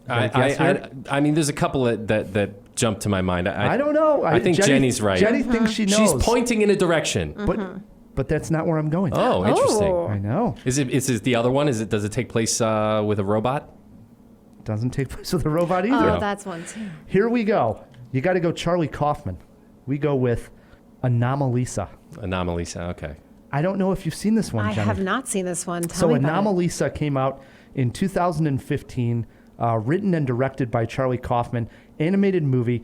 I mean, there's a couple that jump to my mind. I don't know. I think Jenny's right. Jenny thinks she knows. She's pointing in a direction. But that's not where I'm going. Oh, interesting. Oh. I know. Is it the other one? Does it take place with a robot? Doesn't take place with a robot either. Oh, that's one too. Here we go. You got to go Charlie Kaufman. We go with Anomalisa. Anomalisa, okay. I don't know if you've seen this one, I Jenny. have not seen this one. Tell So me about it. Anomalisa came out in 2015, written and directed by Charlie Kaufman, animated movie,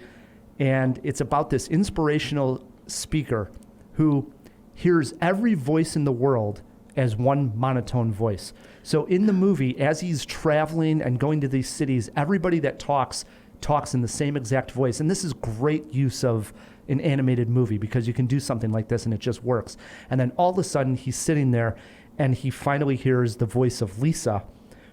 and it's about this inspirational speaker who hears every voice in the world as one monotone voice. So in the movie, as he's traveling and going to these cities, everybody that talks in the same exact voice. And this is great use of an animated movie because you can do something like this and it just works. And then all of a sudden he's sitting there and he finally hears the voice of Lisa,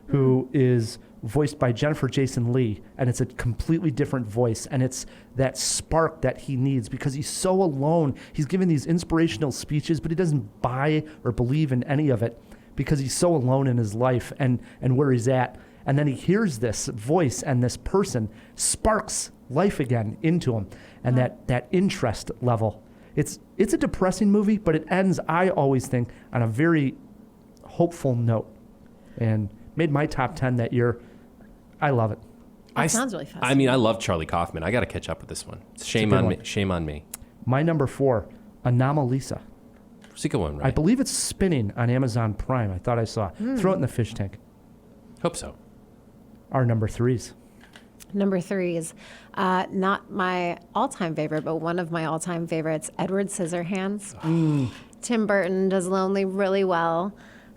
who is voiced by Jennifer Jason Leigh, and it's a completely different voice, and it's that spark that he needs because he's so alone. He's giving these inspirational speeches, but he doesn't buy or believe in any of it because he's so alone in his life and where he's at. And then he hears this voice, and this person sparks life again into him, and that interest level. It's a depressing movie, but it ends, I always think, on a very hopeful note, and made my top 10 that year. I love it. That sounds really fascinating. I mean, I love Charlie Kaufman. I got to catch up with this one. Shame good on one. me. Shame on me. My number 4, Anomalisa. It's a good one, right? I believe it's spinning on Amazon Prime. I thought I saw. Throw it in the fish tank. Hope so. Our number 3s. Number 3 is not my all-time favorite, but one of my all-time favorites, Edward Scissorhands. Tim Burton does Lonely really well.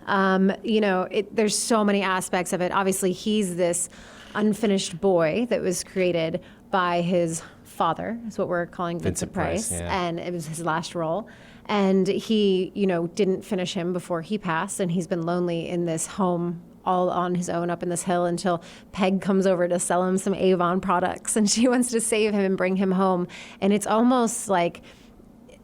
There's so many aspects of it. Obviously, he's this unfinished boy that was created by his father, is what we're calling Vincent Price. Yeah. And it was his last role. And he, didn't finish him before he passed, and he's been lonely in this home all on his own up in this hill until Peg comes over to sell him some Avon products, and she wants to save him and bring him home. And it's almost like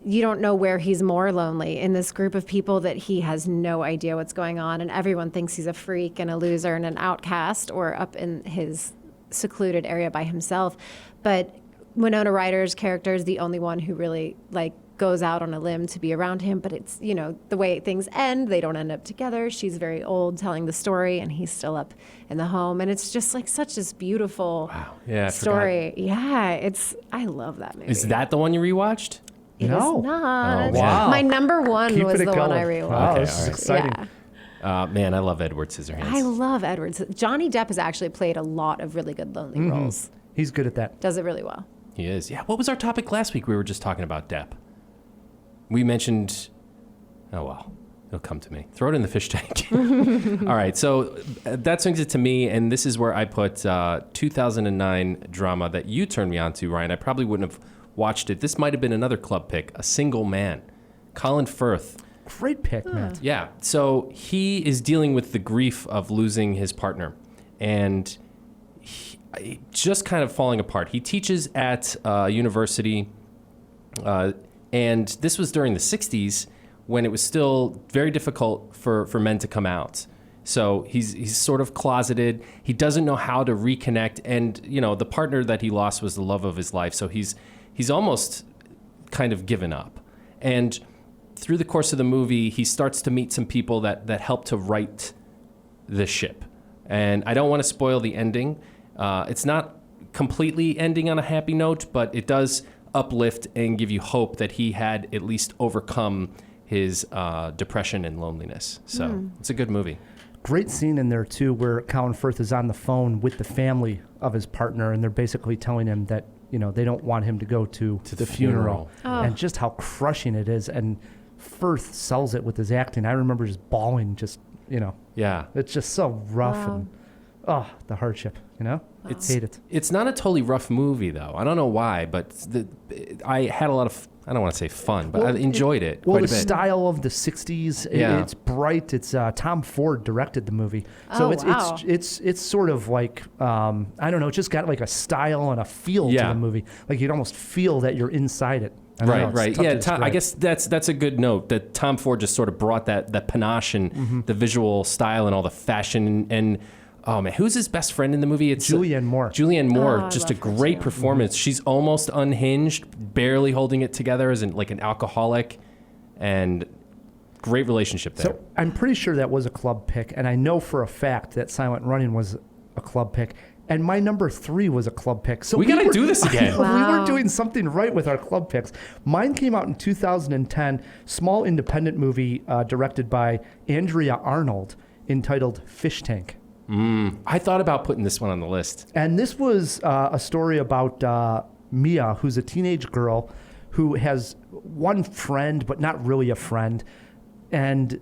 you don't know where he's more lonely, in this group of people that he has no idea what's going on, and everyone thinks he's a freak and a loser and an outcast, or up in his secluded area by himself. But Winona Ryder's character is the only one who really goes out on a limb to be around him, but it's, the way things end, they don't end up together. She's very old telling the story, and he's still up in the home, and it's just like such this beautiful story. Yeah, I love that movie. Is that the one you rewatched? It No. is not. Oh, wow. My number 1 Keep was it the one I going. rewatched. Wow, Okay, this is all right. exciting. Yeah. Man, I love Edward Scissorhands. I love Edward. Johnny Depp has actually played a lot of really good lonely roles. He's good at that. Does it really well. He is. Yeah. What was our topic last week? We were just talking about Depp. We mentioned. Oh well, it'll come to me. Throw it in the fish tank. All right. So that swings it to me, and this is where I put 2009 drama that you turned me on to, Ryan. I probably wouldn't have watched it. This might have been another club pick. A Single Man. Colin Firth. Great pick, Matt. Yeah. So he is dealing with the grief of losing his partner, and just kind of falling apart. He teaches at a university, and this was during the 60s when it was still very difficult for men to come out. So he's sort of closeted. He doesn't know how to reconnect, and the partner that he lost was the love of his life. So he's almost kind of given up. And through the course of the movie, he starts to meet some people that help to right the ship. And I don't want to spoil the ending. It's not completely ending on a happy note, but it does uplift and give you hope that he had at least overcome his depression and loneliness. So it's a good movie. Great scene in there, too, where Colin Firth is on the phone with the family of his partner, and they're basically telling him that, they don't want him to go to the funeral. Oh. And just how crushing it is. And Firth sells it with his acting. I remember just bawling, Yeah. it's just so rough Wow. and the hardship, hate it. It's not a totally rough movie, though. I don't know why, but I had a lot of, I don't want to say fun, but I enjoyed it Well, quite the a bit. style of the '60s, it's bright. It's Tom Ford directed the movie, so wow. it's sort of like I don't know. It just got like a style and a feel to the movie. Like you'd almost feel that you're inside it. I don't know, it's Right. tough to Yeah, I describe. guess that's a good note that Tom Ford just sort of brought that panache and the visual style and all the fashion and. Oh man, who's his best friend in the movie? It's Julianne Moore. Julianne Moore, I just a love her great too. performance. She's almost unhinged, barely holding it together as like an alcoholic, and great relationship there. So I'm pretty sure that was a club pick, and I know for a fact that Silent Running was a club pick. And my number 3 was a club pick. So We gotta do this again. We were Wow. doing something right with our club picks. Mine came out in 2010, small independent movie directed by Andrea Arnold entitled Fish Tank. I thought about putting this one on the list. And this was a story about Mia, who's a teenage girl who has one friend, but not really a friend, and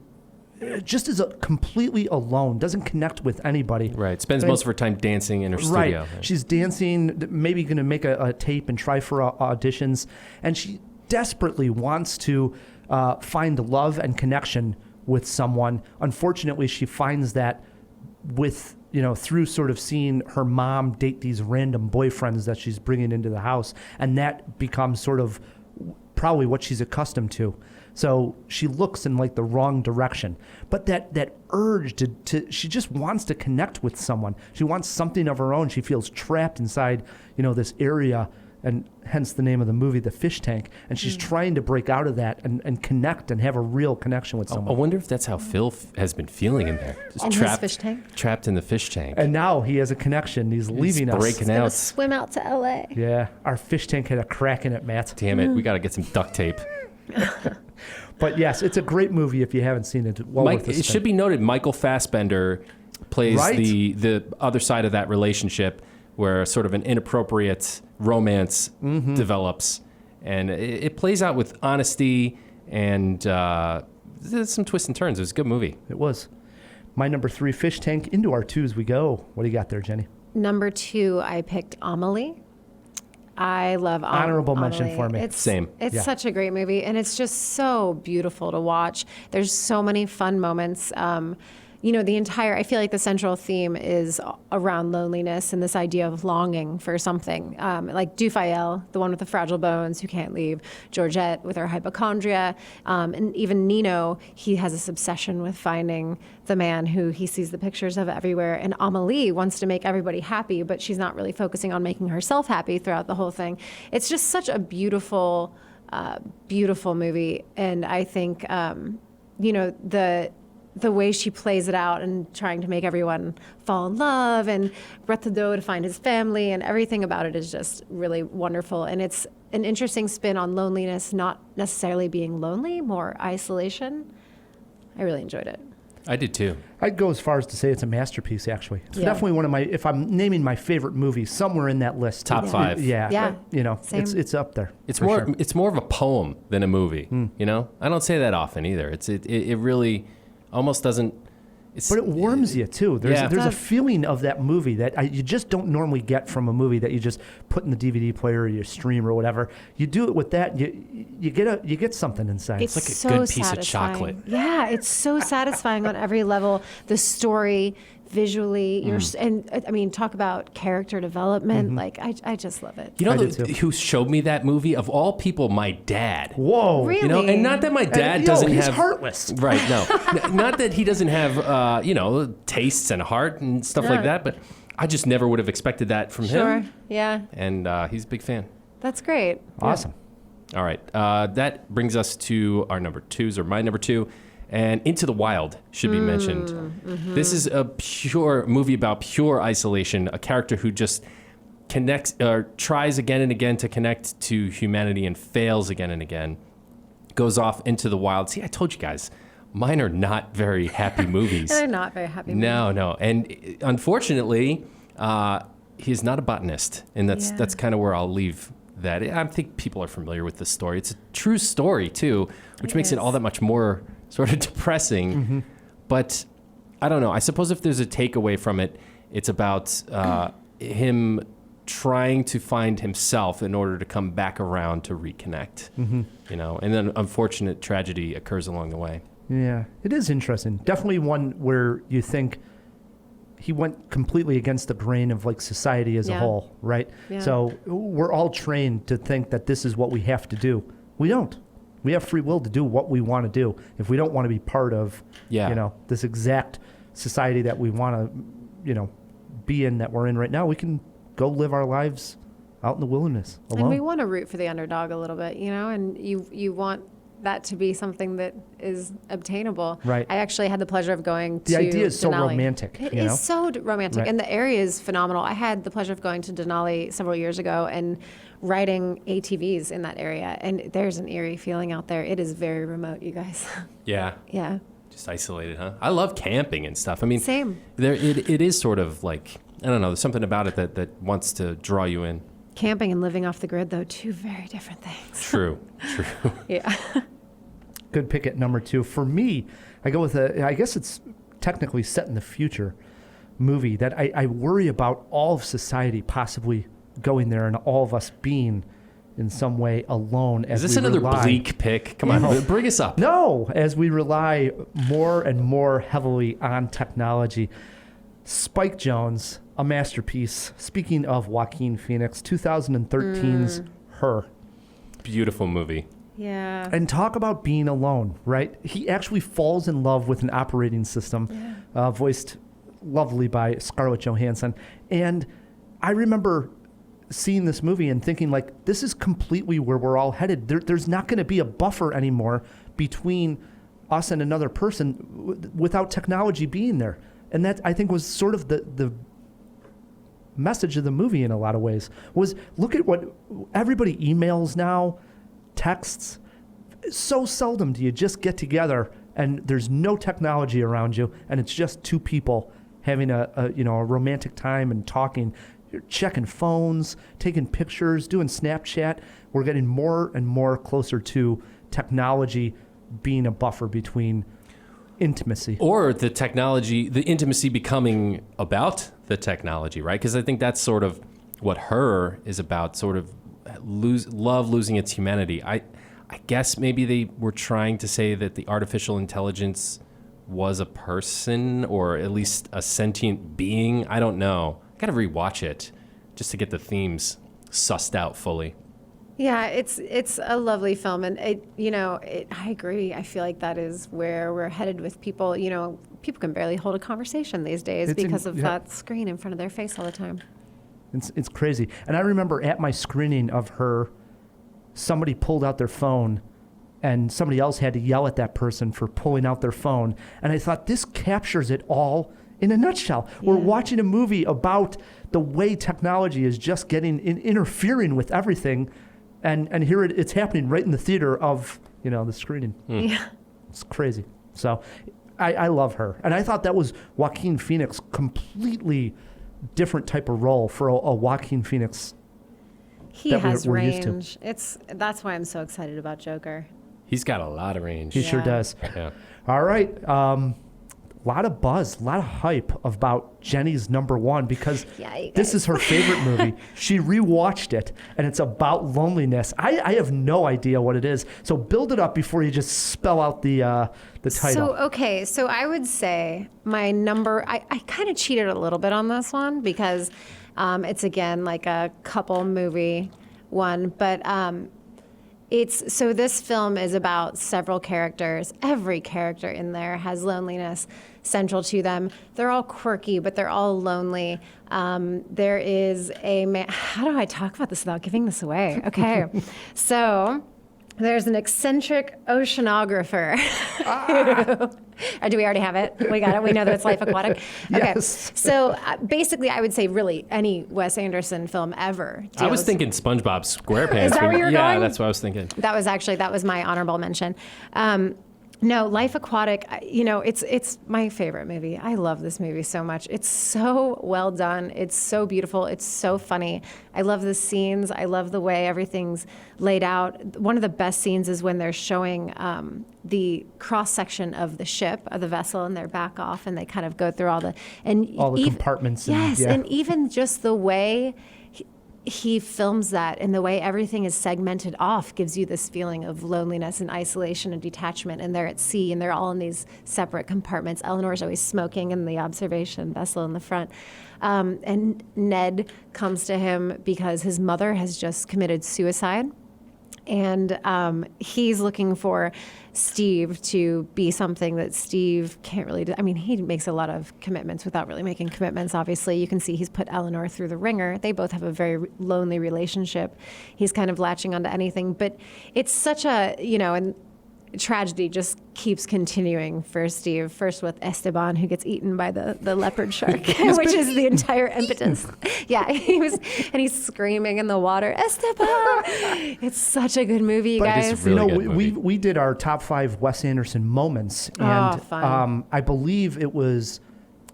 just is completely alone, doesn't connect with anybody. Right, spends most of her time dancing in her studio. Right. She's dancing, maybe going to make a tape and try for auditions, and she desperately wants to find love and connection with someone. Unfortunately, she finds that with through sort of seeing her mom date these random boyfriends that she's bringing into the house, and that becomes sort of probably what she's accustomed to. So she looks in like the wrong direction, but that urge to she just wants to connect with someone. She wants something of her own. She feels trapped inside this area, and hence the name of the movie, The Fish Tank. And she's trying to break out of that and connect and have a real connection with I someone. wonder if that's how Phil has been feeling in there. Just In his fish tank? Trapped in the fish tank. And now he has a connection. He's leaving us. breaking Gonna out. swim out to LA. Yeah, our fish tank had a crack in it, Matt. Damn it, we got to get some duct tape. But yes, it's a great movie if you haven't seen it. Well worth a It spin. should be noted, Michael Fassbender plays Right. the other side of that relationship where sort of an inappropriate romance develops. And it plays out with honesty and there's some twists and turns. It was a good movie. It was. My number 3, Fish Tank. Into our 2s we go. What do you got there, Jenny? Number 2, I picked Amelie. I love Honorable mention Amelie. for me. Same. It's Yeah. such a great movie, and it's just so beautiful to watch. There's so many fun moments. I feel like the central theme is around loneliness and this idea of longing for something. Like Dufayel, the one with the fragile bones who can't leave, Georgette with her hypochondria, and even Nino, he has this obsession with finding the man who he sees the pictures of everywhere. And Amelie wants to make everybody happy, but she's not really focusing on making herself happy throughout the whole thing. It's just such a beautiful, beautiful movie. And I think, the way she plays it out and trying to make everyone fall in love, and Retado to find his family, and everything about it is just really wonderful. And it's an interesting spin on loneliness, not necessarily being lonely, more isolation. I really enjoyed it. I did too. I'd go as far as to say it's a masterpiece, actually. It's Yeah. definitely one of my, if I'm naming my favorite movies, somewhere in that list. Top five. Yeah. Yeah. Same. It's up there. It's for more sure. it's more of a poem than a movie. I don't say that often either. It really almost doesn't. But it warms you too. There's a does. feeling of that movie that you just don't normally get from a movie that you just put in the DVD player or you stream or whatever. You do it with that, you get something inside. It's like a so good piece of satisfying. chocolate. Yeah, it's so satisfying on every level. The story, visually, talk about character development. Like I just love it. You know I do too. who showed me that movie? Of all people, my dad. Whoa. Really? And not that my dad Yo, doesn't he's have heartless. Right? No, not that he doesn't have tastes and heart and stuff like that. But I just never would have expected that from Sure. him. Yeah, And he's a big fan. that's great. Awesome. All right, that brings us to our number 2s, or my number 2, and Into the Wild should be mentioned. This is a pure movie about pure isolation, a character who just connects or tries again and again to connect to humanity and fails again and again, goes off into the wild. See, I told you guys, mine are not very happy movies. They're not very happy. No. And unfortunately, he's not a botanist, and that's kind of where I'll leave that I think people are familiar with this story. It's a true story too, which makes it all that much more sort of depressing. But I don't know. I suppose if there's a takeaway from it, it's about him trying to find himself in order to come back around to reconnect. You know, and then unfortunate tragedy occurs along the way. Yeah, it is interesting. Definitely one where you think he went completely against the grain of like society as a whole, right? Yeah. So we're all trained to think that this is what we have to do. We don't. We have free will to do what we want to do. If we don't want to be part of, you know, this exact society that we want to, you know, be in, that we're in right now, we can go live our lives out in the wilderness alone. And we want to root for the underdog a little bit, you know, and you want that to be something that is obtainable. Right. I actually had the pleasure of going to The idea is so Denali. romantic. It you know? is so romantic, Right. and the area is phenomenal. I had the pleasure of going to Denali several years ago and riding ATVs in that area, and there's an eerie feeling out there. It is very remote, you guys. Yeah. Yeah. Just isolated, huh? I love camping and stuff. I mean, Same. It is sort of like, I don't know, there's something about it that wants to draw you in. Camping and living off the grid, though, two very different things. True. Yeah. Good pick at number 2. For me, I go with I guess it's technically set in the future movie that I worry about all of society possibly going there and all of us being in some way alone as Is this we another rely. bleak pick? Come on, bring us up. No, as we rely more and more heavily on technology. Spike Jonze, a masterpiece. Speaking of Joaquin Phoenix, 2013's Her. Beautiful movie. Yeah. And talk about being alone, right? He actually falls in love with an operating system, voiced lovely by Scarlett Johansson. And I remember seeing this movie and thinking, like, this is completely where we're all headed. There's not going to be a buffer anymore between us and another person without technology being there. And that, I think, was sort of the message of the movie in a lot of ways, was look at what everybody emails now, texts. So seldom do you just get together and there's no technology around you and it's just two people having a romantic time and talking. You're checking phones, taking pictures, doing Snapchat. We're getting more and more closer to technology being a buffer between intimacy. Or the technology, the intimacy becoming about the technology, right? Because I think that's sort of what Her is about, sort of love losing its humanity. I guess maybe they were trying to say that the artificial intelligence was a person or at least a sentient being. I don't know. I gotta rewatch it just to get the themes sussed out fully. Yeah, it's a lovely film, and I agree. I feel like that is where we're headed with people. You know, people can barely hold a conversation these days because of that screen in front of their face all the time. It's crazy. And I remember at my screening of Her, somebody pulled out their phone and somebody else had to yell at that person for pulling out their phone. And I thought, this captures it all in a nutshell. Yeah. We're watching a movie about the way technology is just interfering with everything. And here it's happening right in the theater of, the screening. Yeah. It's crazy. So I love Her. And I thought that was Joaquin Phoenix, completely different type of role for a Joaquin Phoenix. He has range. That's why I'm so excited about Joker. He's got a lot of range. He sure does. Yeah. All right. A lot of buzz, a lot of hype about Jenni's number 1 because this is her favorite movie. She rewatched it, and it's about loneliness. I have no idea what it is. So build it up before you just spell out the title. So I would say my number, I kind of cheated a little bit on this one because it's, again, like a couple movie one. But this film is about several characters. Every character in there has loneliness central to them. They're all quirky, but they're all lonely. There is a man. How do I talk about this without giving this away? Okay. So there's an eccentric oceanographer. Do we already have it? We got it. We know that it's Life Aquatic. Okay. Yes. So basically, I would say really any Wes Anderson film ever. I was thinking SpongeBob SquarePants. Is that where you're yeah, going? that's what I was thinking. That was my honorable mention. No, Life Aquatic, it's my favorite movie. I love this movie so much. It's so well done. It's so beautiful. It's so funny. I love the scenes. I love the way everything's laid out. One of the best scenes is when they're showing the cross-section of the ship, of the vessel, and they're back off, and they kind of go through all the compartments. Yes, and even just the way he films that and the way everything is segmented off gives you this feeling of loneliness and isolation and detachment. And they're at sea and they're all in these separate compartments. Eleanor's always smoking in the observation vessel in the front. And Ned comes to him because his mother has just committed suicide. And he's looking for Steve to be something that Steve can't really do. I mean, he makes a lot of commitments without really making commitments, obviously. You can see he's put Eleanor through the ringer. They both have a very lonely relationship. He's kind of latching onto anything. But it's such a, and tragedy just keeps continuing for Steve. First with Esteban, who gets eaten by the leopard shark, which is the entire impetus. Yeah, he's screaming in the water, Esteban! It's such a good movie, you guys. It's a really good movie. We did our top 5 Wes Anderson moments, and fun. I believe it was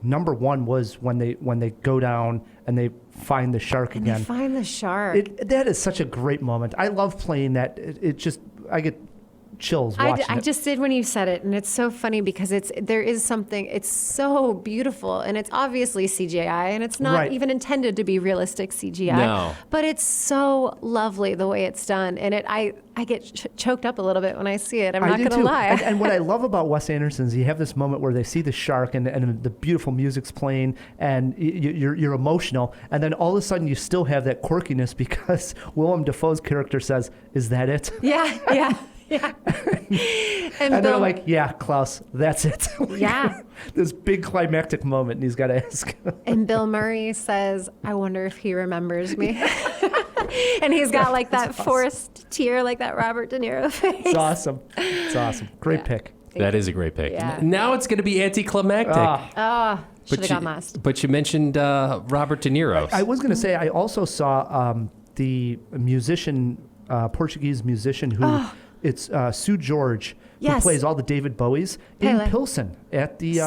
number 1 was when they go down and they find the shark again. They find the shark. That is such a great moment. I love playing that. I get chills watching I just did when you said it, and it's so funny because there is something. It's so beautiful, and it's obviously CGI, and it's not even intended to be realistic CGI. No. But it's so lovely the way it's done, and I get choked up a little bit when I see it. I'm not going to lie. And what I love about Wes Anderson is you have this moment where they see the shark and the beautiful music's playing, and you're emotional, and then all of a sudden you still have that quirkiness because Willem Dafoe's character says, "Is that it?" Yeah. Yeah. And they're like, yeah, Klaus, that's it. Yeah. This big climactic moment, and he's got to ask. And Bill Murray says, I wonder if he remembers me. And he's got like that forced tear, like that Robert De Niro face. It's awesome. Great pick. That is a great pick. Yeah. Now it's going to be anticlimactic. Should have gone last. But you mentioned Robert De Niro. I was going to say, I also saw the musician, Portuguese musician who... It's Sue George, who plays all the David Bowies in Pilsen at the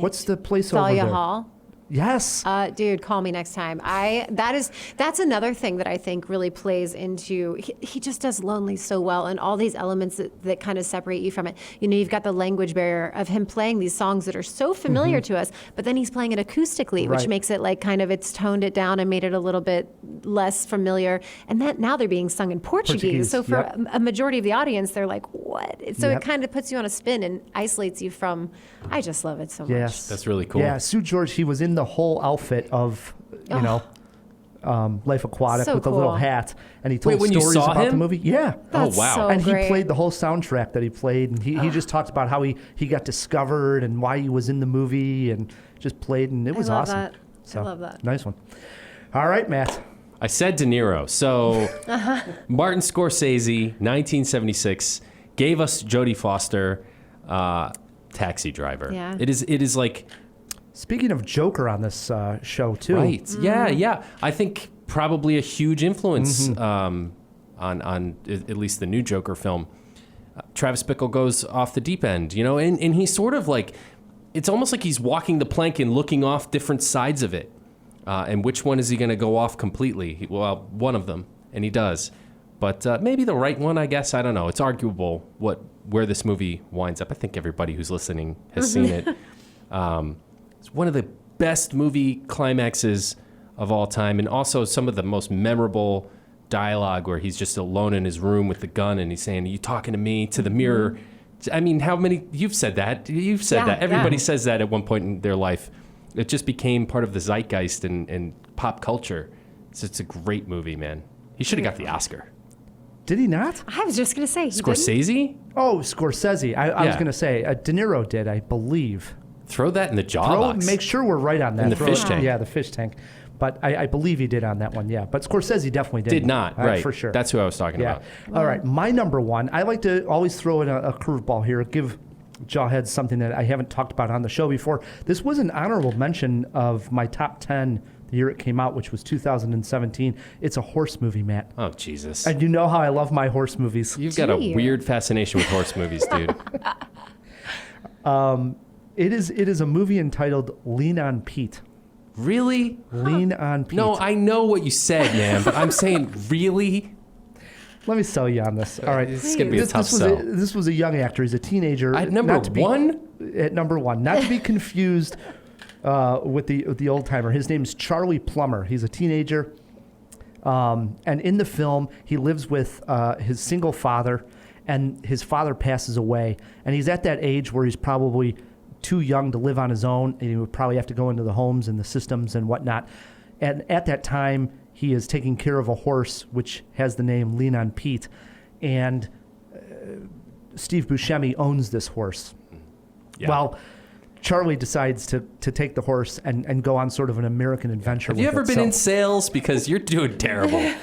what's the place over there? Thalia Hall. Yes. Dude, call me next time. That's another thing that I think really plays into, he just does Lonely so well, and all these elements that kind of separate you from it. You've got the language barrier of him playing these songs that are so familiar to us, but then he's playing it acoustically, which makes it like kind of, it's toned it down and made it a little bit less familiar. And that now they're being sung in Portuguese. So for a majority of the audience, they're like, what? So it kind of puts you on a spin and isolates you from, I just love it so much. Yes. That's really cool. Yeah, Sue George, he was in the whole outfit of, Life Aquatic So with the cool. little hat, and he told when you stories saw about him? the movie. Yeah. That's wow. so And great. he played the whole soundtrack that he played, and he just talked about how he got discovered and why he was in the movie, and just played, and it was love awesome. that. So, I love that. Nice one. All right, Matt. I said De Niro. So Martin Scorsese, 1976, gave us Jodie Foster, Taxi Driver. Yeah. It is like... Speaking of Joker on this show, too. Right. Yeah. I think probably a huge influence on at least the new Joker film. Travis Bickle goes off the deep end, and he's sort of like, it's almost like he's walking the plank and looking off different sides of it. And which one is he going to go off completely? Well, one of them, and he does. But maybe the right one, I guess. I don't know. It's arguable where this movie winds up. I think everybody who's listening has seen it. It's one of the best movie climaxes of all time, and also some of the most memorable dialogue where he's just alone in his room with the gun and he's saying, "Are you talking to me?" to the mirror. I mean, how many? You've said that. That. Everybody says that at one point in their life. It just became part of the zeitgeist and pop culture. It's a great movie, man. He should have got the Oscar. Did he not? I was just going to say. Scorsese? Oh, Scorsese. I was going to say De Niro did, I believe. Throw that in the jaw box. Make sure we're right on that. In the fish tank. Yeah, the fish tank. But I believe he did on that one, yeah. But Scorsese definitely Did not, right. For sure. That's who I was talking Yeah. about. All right, my number one. I like to always throw in a curveball here, give Jawheads something that I haven't talked about on the show before. This was an honorable mention of my top 10 the year it came out, which was 2017. It's a horse movie, Matt. Oh, Jesus. And you know how I love my horse movies. You've got a weird fascination with horse movies, dude. It is a movie entitled Lean on Pete. Really? Lean on Pete. No, I know what you said, man, but I'm saying really? Let me sell you on this. All right. This is going to be a tough sell. This was a young actor. He's a teenager. At number one? At number one. Not to be confused with the old timer. His name's Charlie Plummer. He's a teenager. And in the film, he lives with his single father, and his father passes away. And he's at that age where he's probably too young to live on his own, and he would probably have to go into the homes and the systems and whatnot. And at that time, he is taking care of a horse, which has the name Lean on Pete. And Steve Buscemi owns this horse. Yeah. Well, Charlie decides to take the horse and go on sort of an American adventure. Have you ever been in sales? Because you're doing terrible.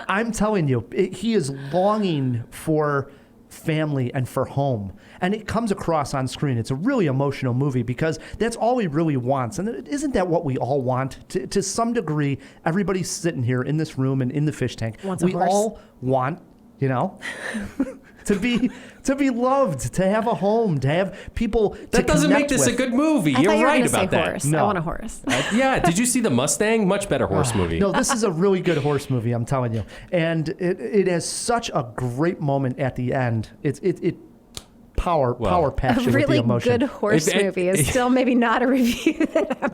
I'm telling you, he is longing for family and for home. And it comes across on screen. It's a really emotional movie because that's all he really wants. And isn't that what we all want? To some degree, everybody sitting here in this room and in the fish tank, we all want, to be loved, to have a home, to have people to That doesn't make this with. a good movie. I You're thought right you were gonna about say that. horse. No. I want a horse. Yeah, did you see The Mustang? Much better horse movie. No, this is a really good horse movie, I'm telling you. And it has such a great moment at the end. It power packs A you with the really emotion. good horse movie is still maybe not a review that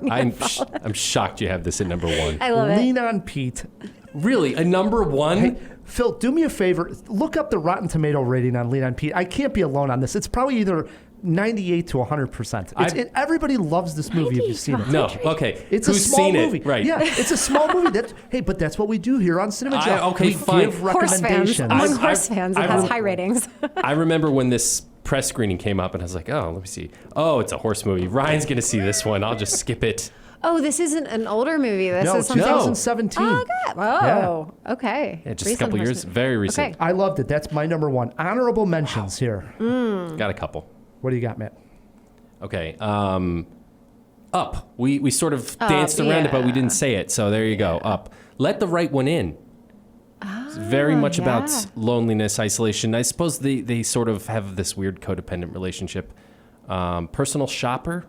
I'm shocked you have this at number one. I love Lean it. on Pete. Really? A number one? Hey, Phil, do me a favor. Look up the Rotten Tomato rating on Lean on Pete. I can't be alone on this. It's probably either 98 to 100%. Everybody loves this movie if you've seen it. No, okay. It's Who's a small seen movie. It? Right. Yeah, it's a small movie. But that's what we do here on Cinemajaw. Okay, we fine. give Horse fans. recommendations. Among horse fans, it has high ratings. I remember when this press screening came up, and I was like, oh, let me see. Oh, it's a horse movie. Ryan's going to see this one. I'll just skip it. Oh, this isn't an older movie. This No, is something. 2017. Oh, God. Oh, okay. Yeah, just Recent a couple horse years. movie. Very recent. Okay. I loved it. That's my number one. Honorable mentions here. Got a couple. What do you got, Matt? Okay. Up. We sort of danced around it, but we didn't say it. So there you go. Up. Let the Right One In. It's very much about loneliness, isolation. I suppose they sort of have this weird codependent relationship. Personal Shopper.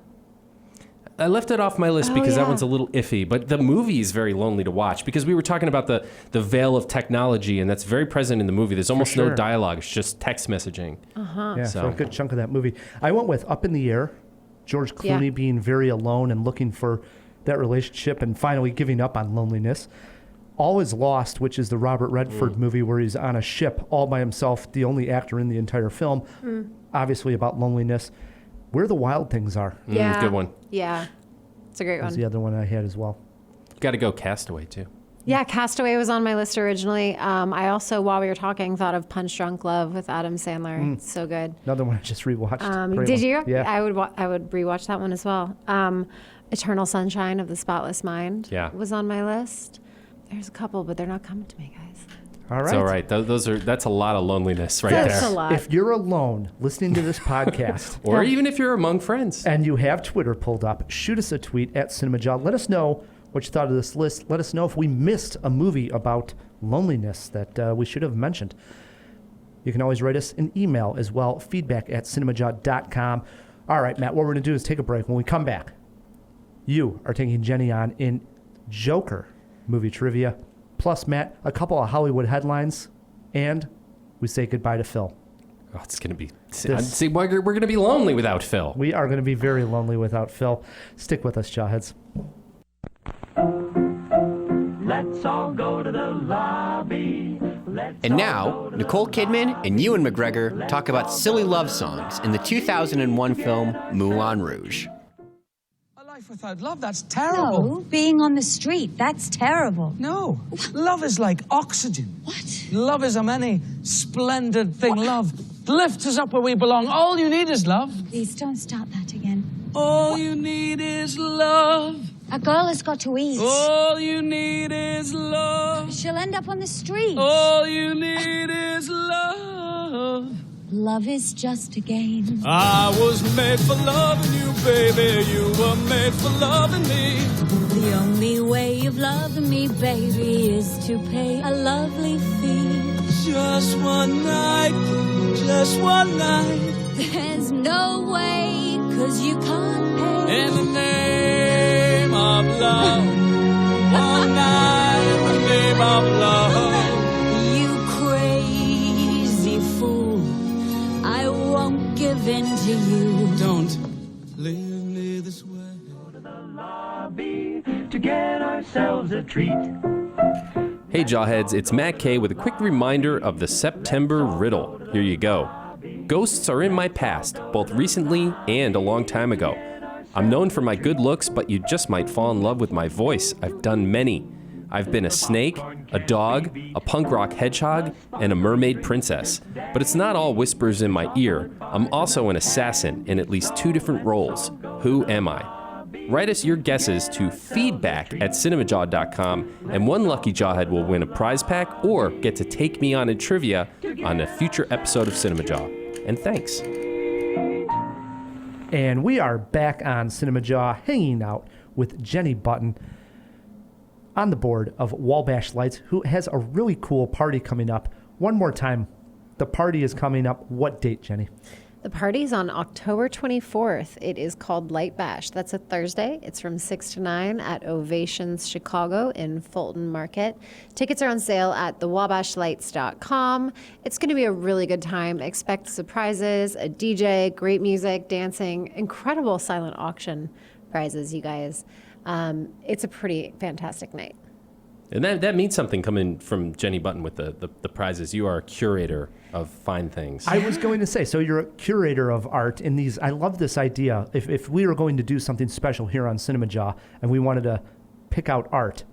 I left it off my list because that one's a little iffy, but the movie is very lonely to watch because we were talking about the veil of technology, and that's very present in the movie. There's almost no dialogue. It's just text messaging. Yeah, for a good chunk of that movie. I went with Up in the Air, George Clooney being very alone and looking for that relationship and finally giving up on loneliness. All Is Lost, which is the Robert Redford movie where he's on a ship all by himself, the only actor in the entire film, obviously about loneliness. Where the Wild Things Are. Yeah. Good one. Yeah. It's a great Was one. the other one I had as well. Got to go Castaway, too. Yeah, Castaway was on my list originally. I also, while we were talking, thought of Punch Drunk Love with Adam Sandler. It's so good. Another one I just rewatched. Great Did one. you? Yeah. I would rewatch that one as well. Eternal Sunshine of the Spotless Mind was on my list. There's a couple, but they're not coming to me, guys. All right. It's all right. That's a lot of loneliness right That's there. a lot. If you're alone listening to this podcast, Or even if you're among friends. and you have Twitter pulled up, shoot us a tweet at Cinemajaw. Let us know what you thought of this list. Let us know if we missed a movie about loneliness that we should have mentioned. You can always write us an email as well, feedback@cinemajaw.com. All right, Matt, what we're going to do is take a break. When we come back, you are taking Jenny on in Joker movie trivia. Plus, Matt, a couple of Hollywood headlines, and we say goodbye to Phil. Oh, it's going to be... See, we're going to be lonely without Phil. We are going to be very lonely without Phil. Stick with us, Jawheads. Let's all go to the lobby. And now, Nicole Kidman and Ewan McGregor talk about silly love songs in the 2001 film Moulin Rouge. A life without love, that's terrible. No, being on the street, that's terrible. No, love is like oxygen. What? Love is a many splendid thing. Love lifts us up where we belong. All you need is love. Please don't start that again. All you need is love. A girl has got to eat. All you need is love. She'll end up on the street. All you need is love. Love is just a game. I was made for loving you, baby. You were made for loving me. The only way of loving me, baby, is to pay a lovely fee. Just one night, There's no way, 'cause you can't pay. In the name of love, one night in the name of love. You crazy fool, I won't give in to you. Don't leave me this way. To get ourselves a treat. Hey Jawheads, it's Matt K with a quick reminder of the September riddle. Here you go. Ghosts are in my past, both recently and a long time ago. I'm known for my good looks, but you just might fall in love with my voice. I've done many. I've been a snake, a dog, a punk rock hedgehog, and a mermaid princess. But it's not all whispers in my ear. I'm also an assassin in at least 2 different roles. Who am I? Write us your guesses to feedback@cinemajaw.com, and one lucky Jawhead will win a prize pack or get to take me on in trivia on a future episode of Cinemajaw. And thanks. And we are back on Cinemajaw, hanging out with Jenni Button on the board of Wabash Lights, who has a really cool party coming up. One more time, the party is coming up. What date, Jenni? The party's on October 24th. It is called Light Bash. That's a Thursday. It's from 6 to 9 at Ovations Chicago in Fulton Market. Tickets are on sale at thewabashlights.com. It's going to be a really good time. Expect surprises, a DJ, great music, dancing, incredible silent auction prizes, you guys. It's a pretty fantastic night. And that means something coming from Jenni Button with the prizes. You are a curator of fine things. I was going to say, so you're a curator of art in these. I love this idea. If we were going to do something special here on Cinemajaw and we wanted to pick out art,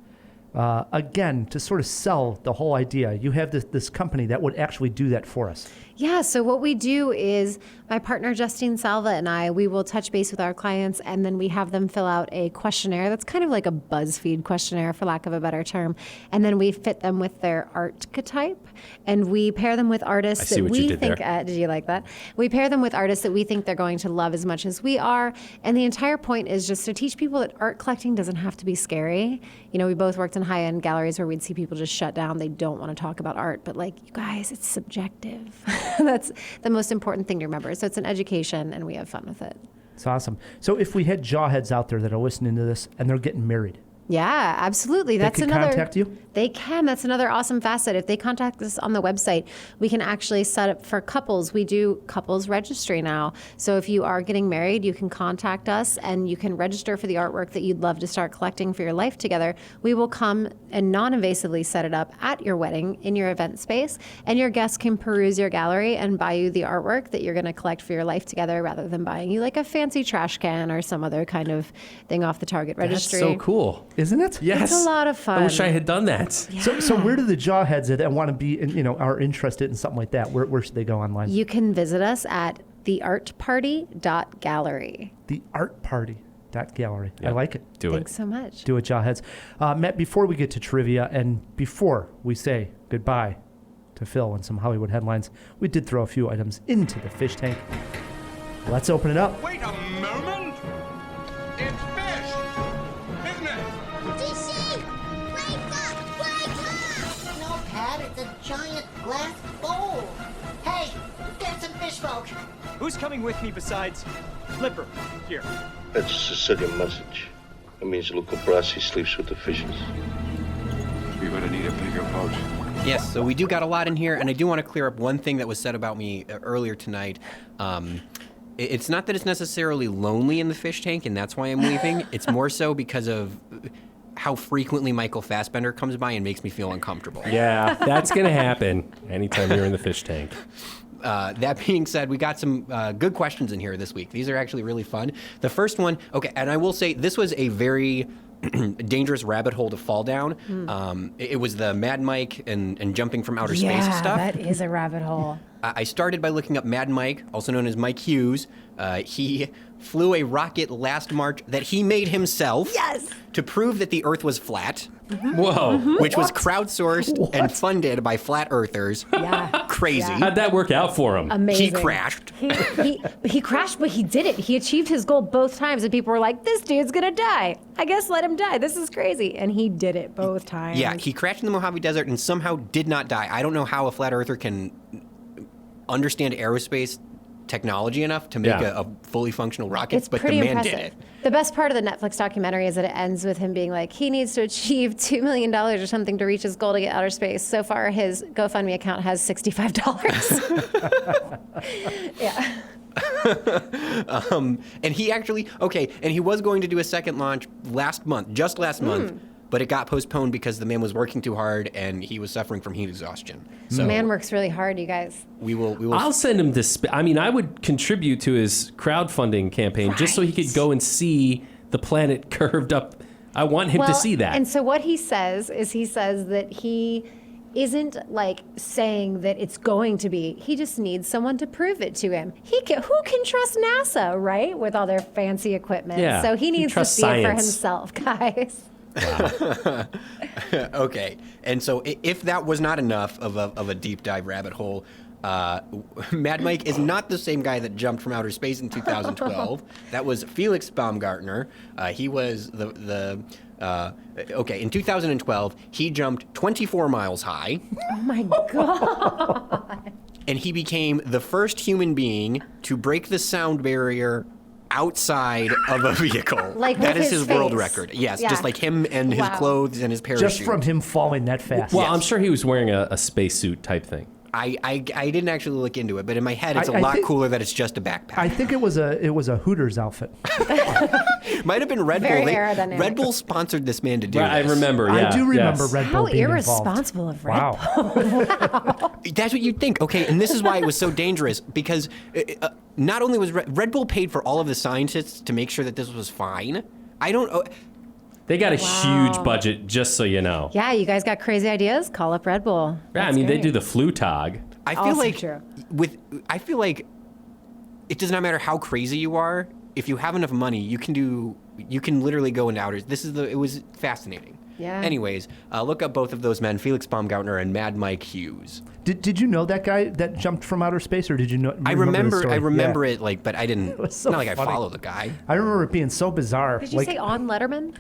again, to sort of sell the whole idea, you have this company that would actually do that for us. Yeah, so what we do is my partner Justine Salva and I, we will touch base with our clients, and then we have them fill out a questionnaire that's kind of like a BuzzFeed questionnaire, for lack of a better term. And then we fit them with their archetype, and we pair them with artists that we think, did you like that? We pair them with artists that we think they're going to love as much as we are. And the entire point is just to teach people that art collecting doesn't have to be scary. You know, we both worked in high-end galleries where we'd see people just shut down. They don't want to talk about art, but like, you guys, it's subjective. That's the most important thing to remember. So it's an education, and we have fun with it. It's awesome. So if we had Jawheads out there that are listening to this and they're getting married, yeah, absolutely. They can contact you? They can. That's another awesome facet. If they contact us on the website, we can actually set up for couples. We do couples registry now. So if you are getting married, you can contact us and you can register for the artwork that you'd love to start collecting for your life together. We will come and non-invasively set it up at your wedding in your event space, and your guests can peruse your gallery and buy you the artwork that you're going to collect for your life together, rather than buying you like a fancy trash can or some other kind of thing off the Target registry. That's so cool. Isn't it? Yes. It's a lot of fun. I wish I had done that. Yeah. So where do the Jawheads that want to be, are interested in something like that, where should they go online? You can visit us at theartparty.gallery. Theartparty.gallery. Yep. I like it. Thanks so much. Do it, Jawheads. Matt, before we get to trivia and before we say goodbye to Phil and some Hollywood headlines, we did throw a few items into the fish tank. Let's open it up. Wait a moment! It's fish! Isn't it? DC! Wake up! Wake up! No, Pat, it's a giant glass bowl. Hey, get some fish folk. Who's coming with me besides Flipper? Here. That's a Sicilian message. It means Luca Brasi sleeps with the fishes. You're gonna need a bigger boat. Yes, so we do got a lot in here, and I do want to clear up one thing that was said about me earlier tonight. It's not that it's necessarily lonely in the fish tank, and that's why I'm leaving. It's more so because of how frequently Michael Fassbender comes by and makes me feel uncomfortable. Yeah, that's going to happen anytime you're in the fish tank. That being said, we got some good questions in here this week. These are actually really fun. The first one, okay, and I will say this was a very dangerous rabbit hole to fall down. It was the Mad Mike and jumping from outer space stuff. Yeah, that is a rabbit hole. I started by looking up Mad Mike, also known as Mike Hughes. He flew a rocket last March that he made himself to prove that the Earth was flat. Whoa. Which was crowdsourced and funded by flat earthers. Yeah. Crazy. How'd that work out for him? Amazing. He crashed. He crashed, but he did it. He achieved his goal both times, and people were like, this dude's gonna die. I guess let him die. This is crazy. And he did it both times. Yeah, he crashed in the Mojave Desert and somehow did not die. I don't know how a flat earther can understand aerospace technology enough to make a fully functional rocket, It's but the pretty man impressive. did it. The best part of the Netflix documentary is that it ends with him being like, he needs to achieve $2 million or something to reach his goal to get outer space. So far, his GoFundMe account has $65. Yeah. And he actually, and he was going to do a second launch just last month, but it got postponed because the man was working too hard and he was suffering from heat exhaustion. So The man works really hard, you guys. we will. I'll send him to. I would contribute to his crowdfunding campaign just so he could go and see the planet curved up. I want him to see that. And so what he says that he isn't like saying that it's going to be. He just needs someone to prove it to him. Who can trust NASA, right? With all their fancy equipment. Yeah, So he needs to trust see it for science. himself, guys. Wow. Okay, and so if that was not enough of a deep dive rabbit hole, Mad Mike is not the same guy that jumped from outer space in 2012. That was Felix Baumgartner. He was in 2012, he jumped 24 miles high. Oh my God. And he became the first human being to break the sound barrier outside of a vehicle. Like that with is his his world face. record. Yes, Yeah. just like him and his Wow. clothes and his parachute. Just from him falling that fast. Well, I'm sure he was wearing a spacesuit type thing. I didn't actually look into it, but in my head, it's I a lot think- cooler that it's just a backpack. I think it was a Hooters outfit. Might have been Red Very Bull. aerodynamic. Red Bull sponsored this man to do Right, I this. remember. I Yeah, do remember yes. Red How Bull being irresponsible involved. of Red Bull. Wow. That's what you'd think. Okay, and this is why it was so dangerous, because not only was Red Bull paid for all of the scientists to make sure that this was fine. They got a Wow. huge budget, just so you know. Yeah, you guys got crazy ideas? Call up Red Bull. Yeah, That's they great. do the Flutog. I feel Also like true. I feel like it does not matter how crazy you are. If you have enough money, you can literally go into outer. It was fascinating. Yeah. Anyways, look up both of those men, Felix Baumgartner and Mad Mike Hughes. Did you know that guy that jumped from outer space, or did you know? I remember remember Yeah. it, but I didn't. was so It's not like funny. I follow the guy. I remember it being so bizarre. Did you say on Letterman?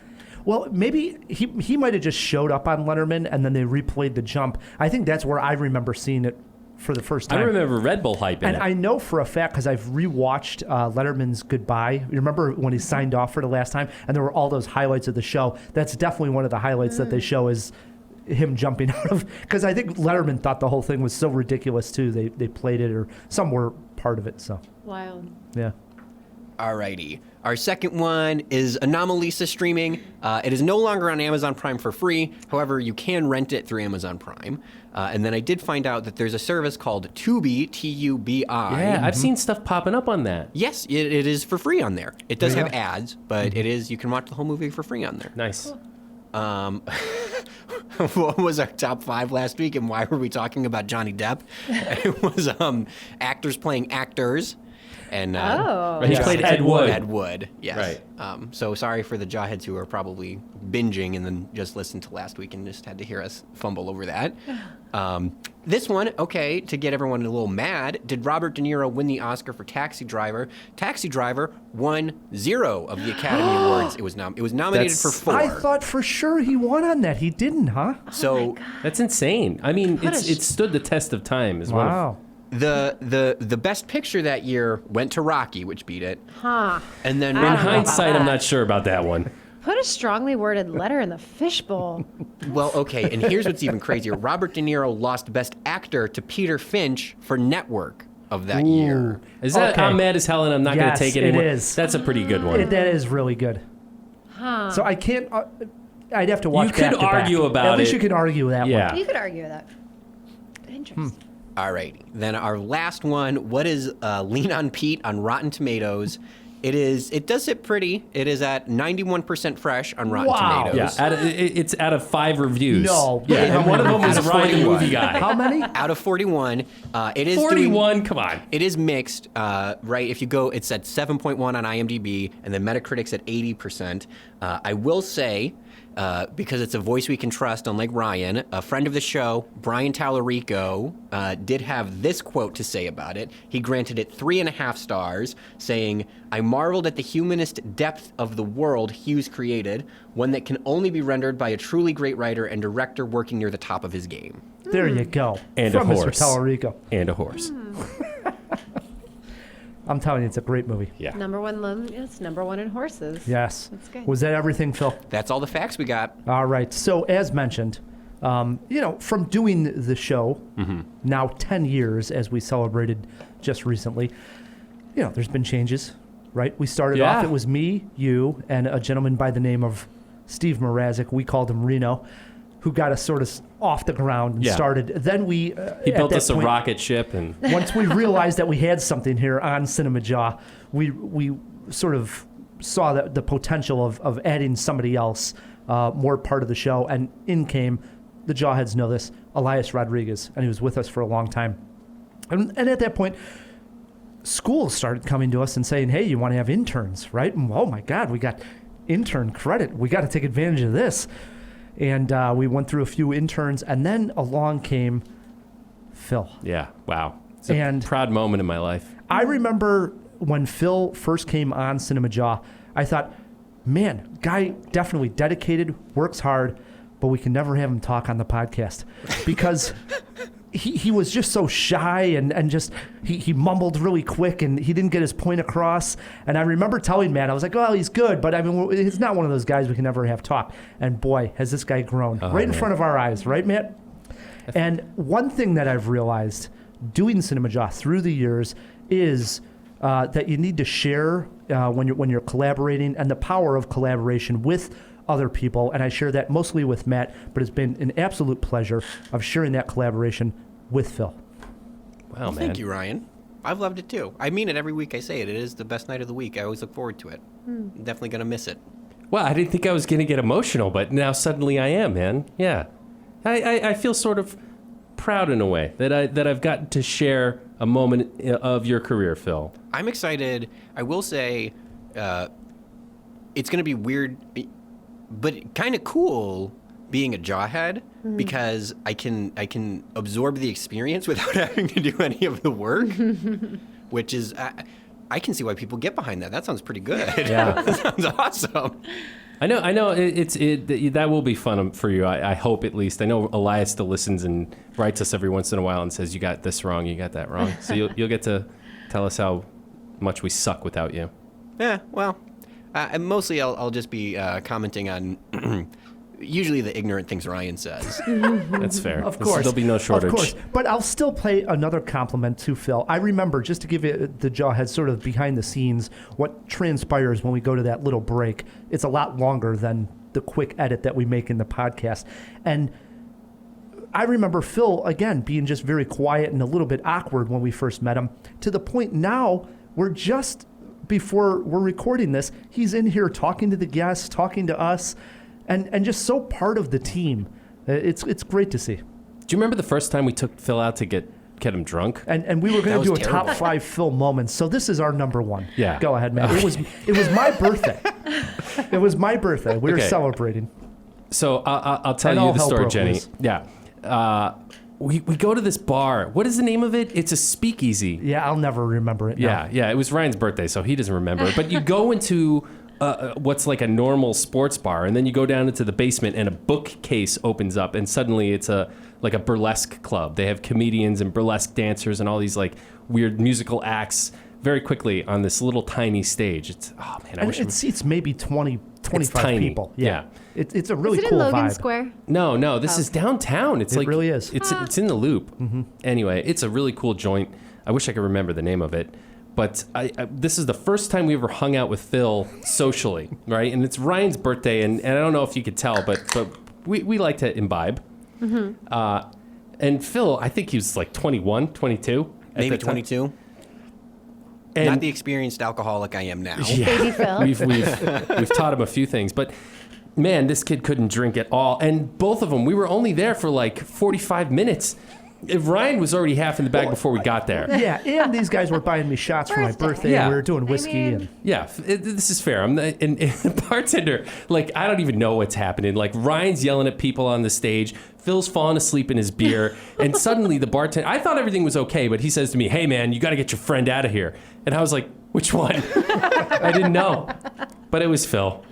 Well, maybe he might have just showed up on Letterman and then they replayed the jump. I think that's where I remember seeing it for the first time. I remember Red Bull hyping And it. I know for a fact because I've rewatched Letterman's Goodbye. You remember when he signed off for the last time, and there were all those highlights of the show. That's definitely one of the highlights that they show is him jumping out of. Because I think Letterman thought the whole thing was so ridiculous too. They played it, or some were part of it. So Wild. yeah. Alrighty. Our second one is Anomalisa streaming. It is no longer on Amazon Prime for free. However, you can rent it through Amazon Prime. And then I did find out that there's a service called Tubi, T-U-B-I. Yeah, I've seen stuff popping up on that. Yes, it is for free on there. It does There you have go. ads, but it is, you can watch the whole movie for free on there. Nice. What was our top 5 last week, and why were we talking about Johnny Depp? It was actors playing actors. And Oh. He played Ed Wood. Ed Wood, yes. Right. So sorry for the jawheads who are probably binging and then just listened to last week and just had to hear us fumble over that. This one, okay, to get everyone a little mad, did Robert De Niro win the Oscar for Taxi Driver? Taxi Driver won 0 of the Academy Awards. It was nominated That's- for 4. I thought for sure he won on that. He didn't, huh? So That's insane. I mean, it stood the test of time as well. Wow. the best picture that year went to Rocky, which beat it. Huh. And then In hindsight, I'm not sure about that one. Put a strongly worded letter in the fishbowl. Well, okay, and here's what's even crazier. Robert De Niro lost Best Actor to Peter Finch for Network of that year. Is that Okay. I'm mad as hell and I'm not going Yes, to take it it anymore? is. That's a pretty good one. That is really good. Huh. So I can't. I'd have to watch. You could back to back. argue about At least it. you could argue that Yeah. one. You could argue that. Interesting. All right, then our last one. What is Lean on Pete on Rotten Tomatoes? It does sit pretty. It is at 91% fresh on Rotten Wow. Tomatoes. Yeah, it's out of 5 reviews. No. Yeah, and one of them Out was of Ryan the 41. Movie Guy. How many? Out of 41, it is 41, come on. It is mixed, right? If you go, it's at 7.1 on IMDb, and then Metacritic's at 80%. I will say, because it's a voice we can trust, unlike Ryan, a friend of the show, Brian Tallarico, did have this quote to say about it. He granted it 3.5 stars, saying, "I marveled at the humanist depth of the world Hughes created, one that can only be rendered by a truly great writer and director working near the top of his game." There you go. And From a Mr. horse. Tallarico. And a horse. I'm telling you, it's a great movie. Yeah. It's number one in horses. Yes. That's good. Was that everything, Phil? That's all the facts we got. All right. So as mentioned, from doing the show, now 10 years as we celebrated just recently, there's been changes, right? We started off, it was me, you, and a gentleman by the name of Steve Mrazek. We called him Reno, who got us sort of off the ground and started. Then we... he built us a rocket ship. And once we realized that we had something here on Cinemajaw, we sort of saw the potential of adding somebody else, more part of the show. And in came, the Jawheads know this, Elias Rodriguez. And he was with us for a long time. And at that point, schools started coming to us and saying, hey, you want to have interns, right? And, oh, my God, we got intern credit. We got to take advantage of this. And we went through a few interns, and then along came Phil. Yeah, wow. It's a proud moment in my life. I remember when Phil first came on Cinemajaw, I thought, man, guy definitely dedicated, works hard, but we can never have him talk on the podcast because he was just so shy and just he mumbled really quick and he didn't get his point across. And I remember telling Matt, I was like, well, he's good, but I mean, he's not one of those guys we can never have talk. And boy, has this guy grown right in front of our eyes, right, Matt? And one thing that I've realized doing Cinemajaw through the years is that you need to share when you're collaborating, and the power of collaboration with other people. And I share that mostly with Matt, but it's been an absolute pleasure of sharing that collaboration with Phil. Wow, man. Thank you, Ryan. I've loved it too. I mean it every week I say it. It is the best night of the week. I always look forward to it. I'm definitely going to miss it. Well, I didn't think I was going to get emotional, but now suddenly I am, man. Yeah. I feel sort of proud in a way that I've gotten to share a moment of your career, Phil. I'm excited. I will say it's going to be weird, but kind of cool being a Jawhead because I can absorb the experience without having to do any of the work, which is I can see why people get behind that. That sounds pretty good. Yeah. That sounds awesome. I know. That will be fun for you. I hope, at least. I know Elias still listens and writes us every once in a while and says, "You got this wrong. You got that wrong." So you'll get to tell us how much we suck without you. Yeah. Well, and mostly I'll just be commenting on usually the ignorant things Ryan says. That's fair. Of course. There'll be no shortage. Of course. But I'll still play another compliment to Phil. I remember, just to give you the Jawhead sort of behind the scenes, what transpires when we go to that little break. It's a lot longer than the quick edit that we make in the podcast. And I remember Phil, again, being just very quiet and a little bit awkward when we first met him, to the point now we're just, before we're recording this, he's in here talking to the guests, talking to us, and just so part of the team. It's great to see. Do you remember the first time we took Phil out to get him drunk? And we were going to do a terrible. top 5 Phil moments. So this is our number one. Yeah. Go ahead, man. It was my birthday. It was my birthday. We were celebrating. So I'll tell And you all the hell story, broke Jenny. loose. Yeah. We go to this bar. What is the name of it? It's a speakeasy. Yeah, I'll never remember it. Yeah, yeah. It was Ryan's birthday, so he doesn't remember. But you go into what's like a normal sports bar, and then you go down into the basement, and a bookcase opens up, and suddenly it's like a burlesque club. They have comedians and burlesque dancers and all these like weird musical acts very quickly on this little tiny stage. It's It seats maybe 20, 25 tiny. people. Yeah. It's a really Is it cool in Logan vibe. Square? No, this is downtown. It's It like really is. It's in the Loop. Mm-hmm. Anyway, it's a really cool joint. I wish I could remember the name of it. But this is the first time we ever hung out with Phil socially, right? And it's Ryan's birthday, and I don't know if you could tell, but we like to imbibe. Mm-hmm. And Phil, I think he was like 21, 22. Maybe 22. And not the experienced alcoholic I am now. Yeah, Baby Phil. We've taught him a few things, but man, this kid couldn't drink at all. And both of them, we were only there for like 45 minutes. Ryan was already half in the bag before we got there. Yeah, and these guys were buying me shots for my birthday. Yeah. And we were doing whiskey. Yeah, this is fair. And the bartender, like, I don't even know what's happening. Like, Ryan's yelling at people on the stage. Phil's falling asleep in his beer. And suddenly the bartender, I thought everything was okay, but he says to me, "Hey, man, you got to get your friend out of here." And I was like, "Which one?" I didn't know. But it was Phil.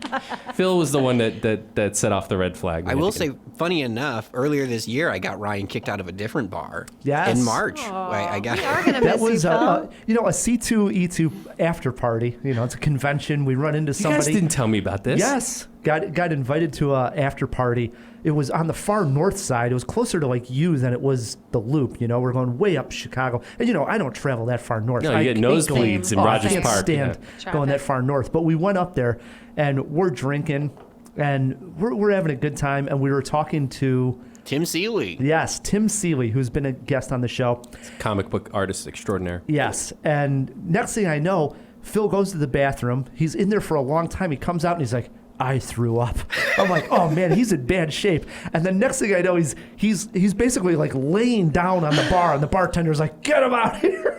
Phil was the one that set off the red flag. I will say, funny enough, earlier this year, I got Ryan kicked out of a different bar. Yes. In March. Aw, I got we are gonna That miss was you, Phil. a C2E2 after party. It's a convention. We run into You somebody. guys didn't tell me about this. Yes, got invited to a after party. It was on the far north side. It was closer to like you than it was the Loop. We're going way up Chicago, and I don't travel that far north. No, I you get can't nosebleeds in I Rogers can't Park. stand going that far north. But we went up there, and we're drinking, and we're having a good time, and we were talking to Tim Seeley. Yes, Tim Seeley, who's been a guest on the show. Comic book artist extraordinaire. Yes, and next thing I know, Phil goes to the bathroom. He's in there for a long time. He comes out and he's like, I threw up. I'm like, oh man, he's in bad shape. And then next thing I know, he's basically like laying down on the bar, and the bartender's like, get him out here.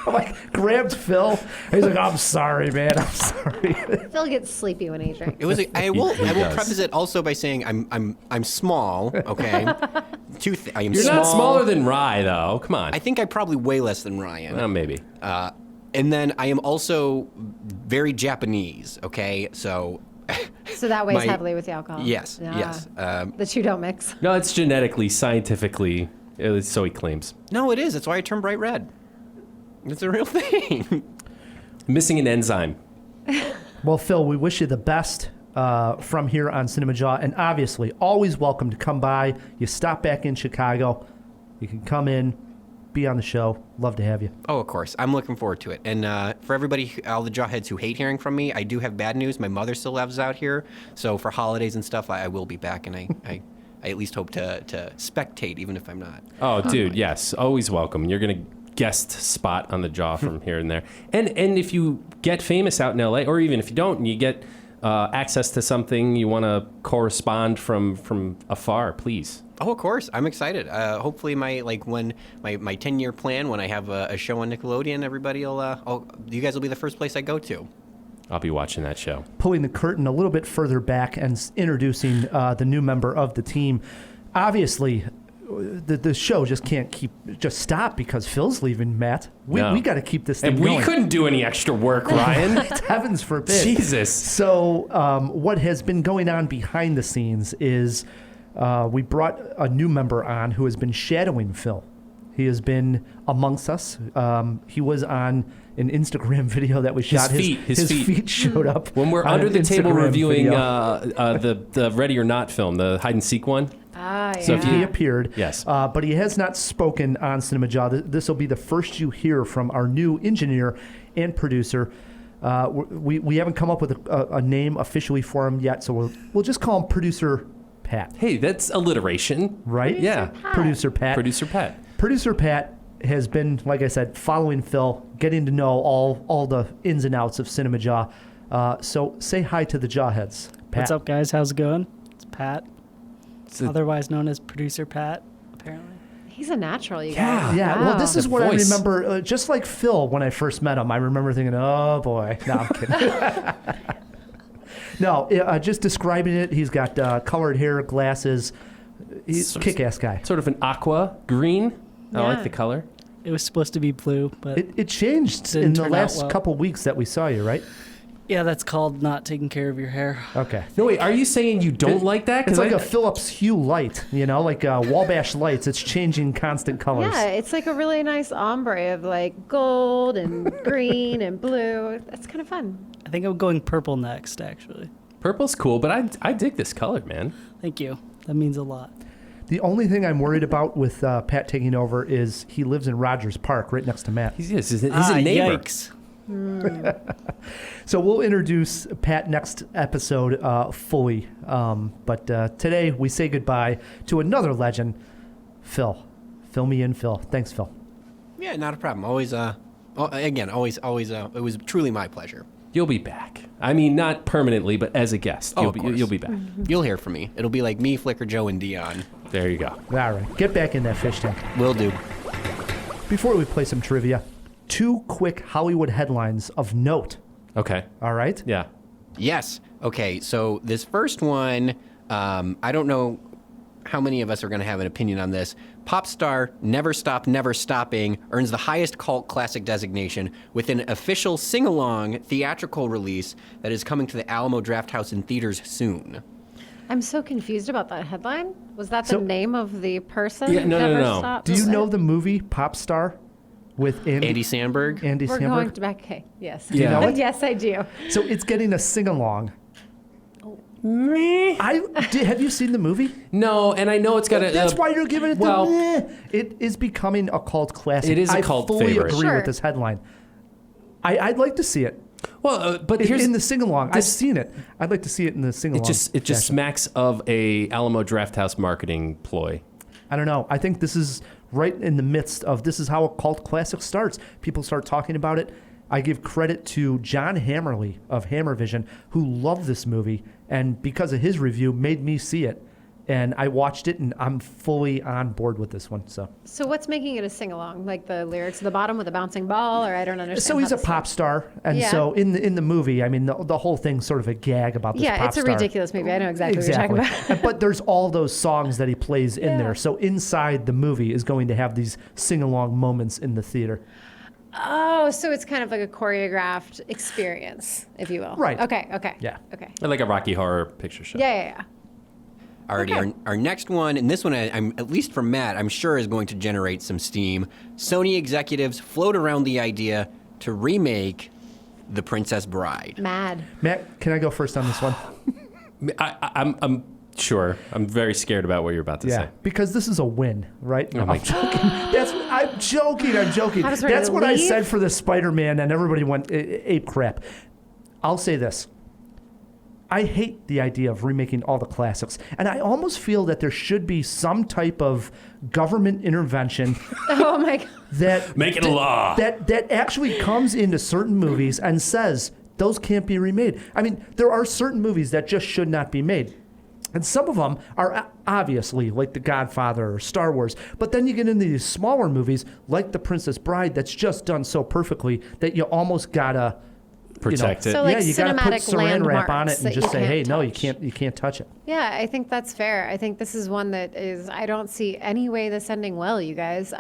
I'm like, grabbed Phil. And he's like, I'm sorry, man. I'm sorry. Phil gets sleepy when he drinks. It was. I will does. preface it also by saying I'm small. Okay. I am You're small. not smaller than Rye, though. Come on. I think I probably weigh less than Ryan. Well, maybe. And then I am also very Japanese. Okay, so. So that weighs heavily with the alcohol. Yes. Yes. The two don't mix. No, it's genetically, scientifically, so he claims. No, it is. That's why I turn bright red. It's a real thing. Missing an enzyme. Well, Phil, we wish you the best from here on Cinemajaw, and obviously, always welcome to come by. You stop back in Chicago, you can come in, be on the show. Love to have you. Oh, of course. I'm looking forward to it. And for everybody, all the jawheads who hate hearing from me, I do have bad news. My mother still lives out here, so for holidays and stuff, I will be back, and I at least hope to spectate, even if I'm not. Oh, dude, yes. Always welcome. You're going to guest spot on the Jaw from here and there. And if you get famous out in LA, or even if you don't, and you get access to something you want to correspond from afar, please. Oh, of course. I'm excited. Hopefully my 10-year plan, when I have a show on Nickelodeon, everybody will, you guys will be the first place I go to. I'll be watching that show. Pulling the curtain a little bit further back and introducing the new member of the team. Obviously, the show just can't stop because Phil's leaving, Matt. We got to keep this thing and going. we couldn't do any extra work, Ryan. Heavens forbid. Jesus. So what has been going on behind the scenes is we brought a new member on who has been shadowing Phil. He has been amongst us. He was on an Instagram video that we shot. His feet showed up when we're on under an the table Instagram reviewing video. the Ready or Not film, the hide and seek one. Ah, yeah. So if He appeared. Yes. But he has not spoken on Cinemajaw. This will be the first you hear from our new engineer and producer. We haven't come up with a name officially for him yet, so we'll just call him Producer Pat. Hey, that's alliteration. Right? Producer Pat. Producer Pat. Producer Pat has been, like I said, following Phil, getting to know all the ins and outs of Cinemajaw. So say hi to the Jawheads. Pat. What's up, guys? How's it going? It's Pat, otherwise known as Producer Pat, apparently. He's a natural, you guys. Yeah. Wow. Well, this is what voice. I remember. Just like Phil, when I first met him, I remember thinking, "Oh boy." No, I'm kidding. No, just describing it. He's got colored hair, glasses. He's a kick-ass guy. Sort of an aqua green. I like the color. It was supposed to be blue, but It changed didn't in the turn out last well. couple weeks that we saw you, right? yeah, that's called not taking care of your hair. Okay. No, wait. Are you saying you don't like that? It's like a Philips Hue light, like Wabash Lights. It's changing constant colors. Yeah, it's like a really nice ombre of like gold and green and blue. That's kind of fun. I think I'm going purple next, actually. Purple's cool, but I dig this color, man. Thank you. That means a lot. The only thing I'm worried about with Pat taking over is he lives in Rogers Park, right next to Matt. He's a neighbor. Yikes. So we'll introduce Pat next episode fully. But today we say goodbye to another legend, Phil. Fill me in, Phil. Thanks, Phil. Yeah, not a problem. Always, always, it was truly my pleasure. You'll be back. I mean, not permanently, but as a guest. Oh, You'll be back. You'll hear from me. It'll be like me, Flicker Joe, and Dion. There you go. All right. Get back in that fish tank. Will do. Before we play some trivia, 2 quick Hollywood headlines of note. Okay. All right? Yeah. Yes. Okay, so this first one, I don't know how many of us are going to have an opinion on this. Pop star Never Stop, Never Stopping earns the highest cult classic designation with an official sing-along theatrical release that is coming to the Alamo Drafthouse in theaters soon. I'm so confused about that headline. Was that the name of the person? Yeah, no. Stopped? Do you know the movie Pop Star with Andy Samberg? Andy We're Samberg? going to back. Okay, yes. Do you know it? Yes, I do. So it's getting a sing-along. Me? Have you seen the movie? No, and I know it's got a... That's why you're giving it well, the meh. It is becoming a cult classic. It is a cult favorite. I fully favorite. agree Sure. with this headline. I'd like to see it. Well, but here's... in the sing-along. I've seen it. I'd like to see it in the sing-along. It just smacks of a Alamo Drafthouse marketing ploy. I don't know. I think this is right in the midst of this is how a cult classic starts. People start talking about it. I give credit to John Hammerly of Hammervision, who loved this movie, and because of his review, made me see it. And I watched it, and I'm fully on board with this one. So what's making it a sing-along? Like the lyrics at the bottom with a bouncing ball, or I don't understand. So he's a pop star, and so in the movie, I mean, the whole thing's sort of a gag about this pop star. Yeah, it's a ridiculous movie. I know exactly what you're talking about. But there's all those songs that he plays in there. So inside the movie is going to have these sing-along moments in the theater. Oh, so it's kind of like a choreographed experience, if you will. Right. Okay. Yeah. Okay. Like a Rocky Horror Picture Show. Yeah. Alrighty, Okay. our next one, and this one, I'm at least from Matt, I'm sure is going to generate some steam. Sony executives float around the idea to remake The Princess Bride. Mad. Matt, can I go first on this one? I'm sure. I'm very scared about what you're about to say. Because this is a win, right? Oh my I'm joking. I was ready That's to what I leave. said for the Spider-Man, and everybody went ape crap. I'll say this. I hate the idea of remaking all the classics, and I almost feel that there should be some type of government intervention Oh my God. that Make it a law. that actually comes into certain movies and says those can't be remade. I mean, there are certain movies that just should not be made. And some of them are obviously like The Godfather or Star Wars. But then you get into these smaller movies like The Princess Bride that's just done so perfectly that you almost gotta Protect it. So like you gotta put cinematic saran wrap on landmarks it and that just you say, hey, can't no, you touch. can't touch it. Yeah, I think that's fair. I think this is one that is, I don't see any way this ending well, you guys.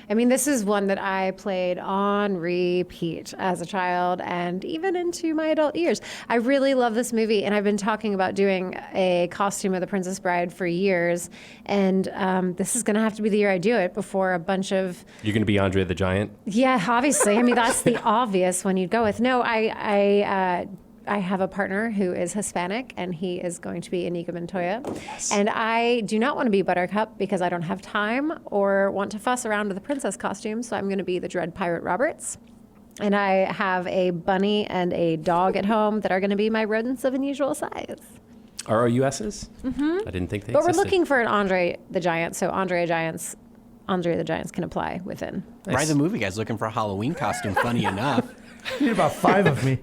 I mean, this is one that I played on repeat as a child and even into my adult years. I really love this movie, and I've been talking about doing a costume of the Princess Bride for years, and this is going to have to be the year I do it before a bunch of... You're going to be Andre the Giant? Yeah, obviously. I mean, that's the obvious one you'd go with. No, I have a partner who is Hispanic, and he is going to be Inigo Montoya. Yes. And I do not want to be Buttercup because I don't have time or want to fuss around with the princess costume, so I'm going to be the Dread Pirate Roberts. And I have a bunny and a dog at home that are going to be my rodents of unusual size. ROUSs? Mm-hmm. I didn't think they But existed. we're looking for an Andre the Giant, so Andre the Giants can apply within. Nice. Ryan the movie guy's looking for a Halloween costume, funny enough. You need about 5 of me.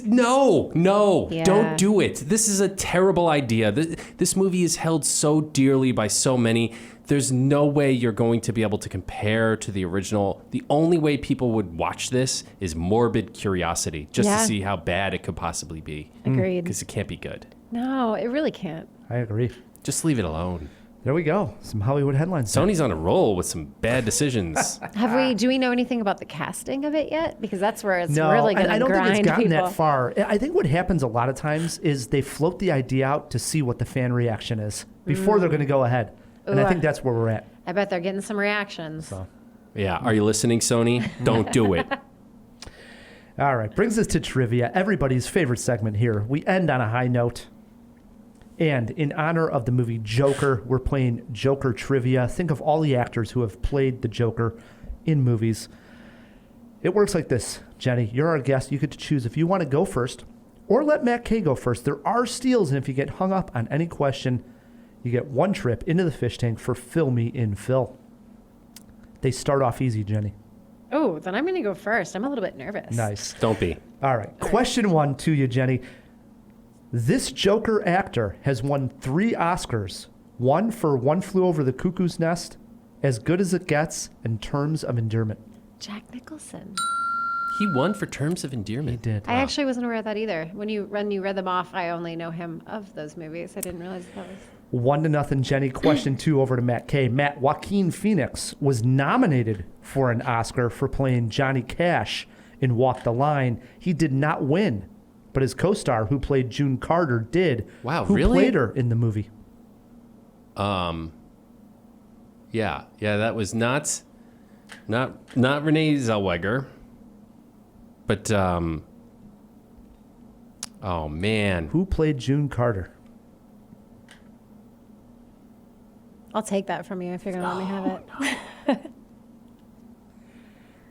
No, Yeah. don't do it. This is a terrible idea. This movie is held so dearly by so many. There's no way you're going to be able to compare to the original. The only way people would watch this is morbid curiosity, just to see how bad it could possibly be. Agreed. Because it can't be good. No, it really can't. I agree. Just leave it alone. There we go. Some Hollywood headlines. Sony's on a roll with some bad decisions. Do we know anything about the casting of it yet? Because that's where it's No, really going I to don't grind think it's gotten people. that far. I think what happens a lot of times is they float the idea out to see what the fan reaction is before they're going to go ahead. And I think that's where we're at. I bet they're getting some reactions. So. Yeah, are you listening, Sony? Don't do it. All right, brings us to trivia, everybody's favorite segment here. We end on a high note. And in honor of the movie Joker, we're playing Joker trivia. Think of all the actors who have played the Joker in movies. It works like this, Jenny. You're our guest. You get to choose if you want to go first or let Matt Kay go first. There are steals, and if you get hung up on any question, you get one trip into the fish tank for Fill Me in Phil. They start off easy, Jenny. Oh, then I'm going to go first. I'm a little bit nervous. Nice. Don't be. All right. Question 1 to you, Jenny. This Joker actor has won 3 Oscars. 1 for One Flew Over the Cuckoo's Nest, As Good as It Gets, and Terms of Endearment. Jack Nicholson. He won for Terms of Endearment. He did. I actually wasn't aware of that either. When you read them off, I only know him of those movies. I didn't realize that was... 1-0, Jenny. Question 2 over to Matt K. Matt, Joaquin Phoenix was nominated for an Oscar for playing Johnny Cash in Walk the Line. He did not win, but his co-star, who played June Carter, did. Wow, who really? played her in the movie? Yeah, that was not Renee Zellweger, but oh man, who played June Carter? I'll take that from you if you're gonna let me have it. No.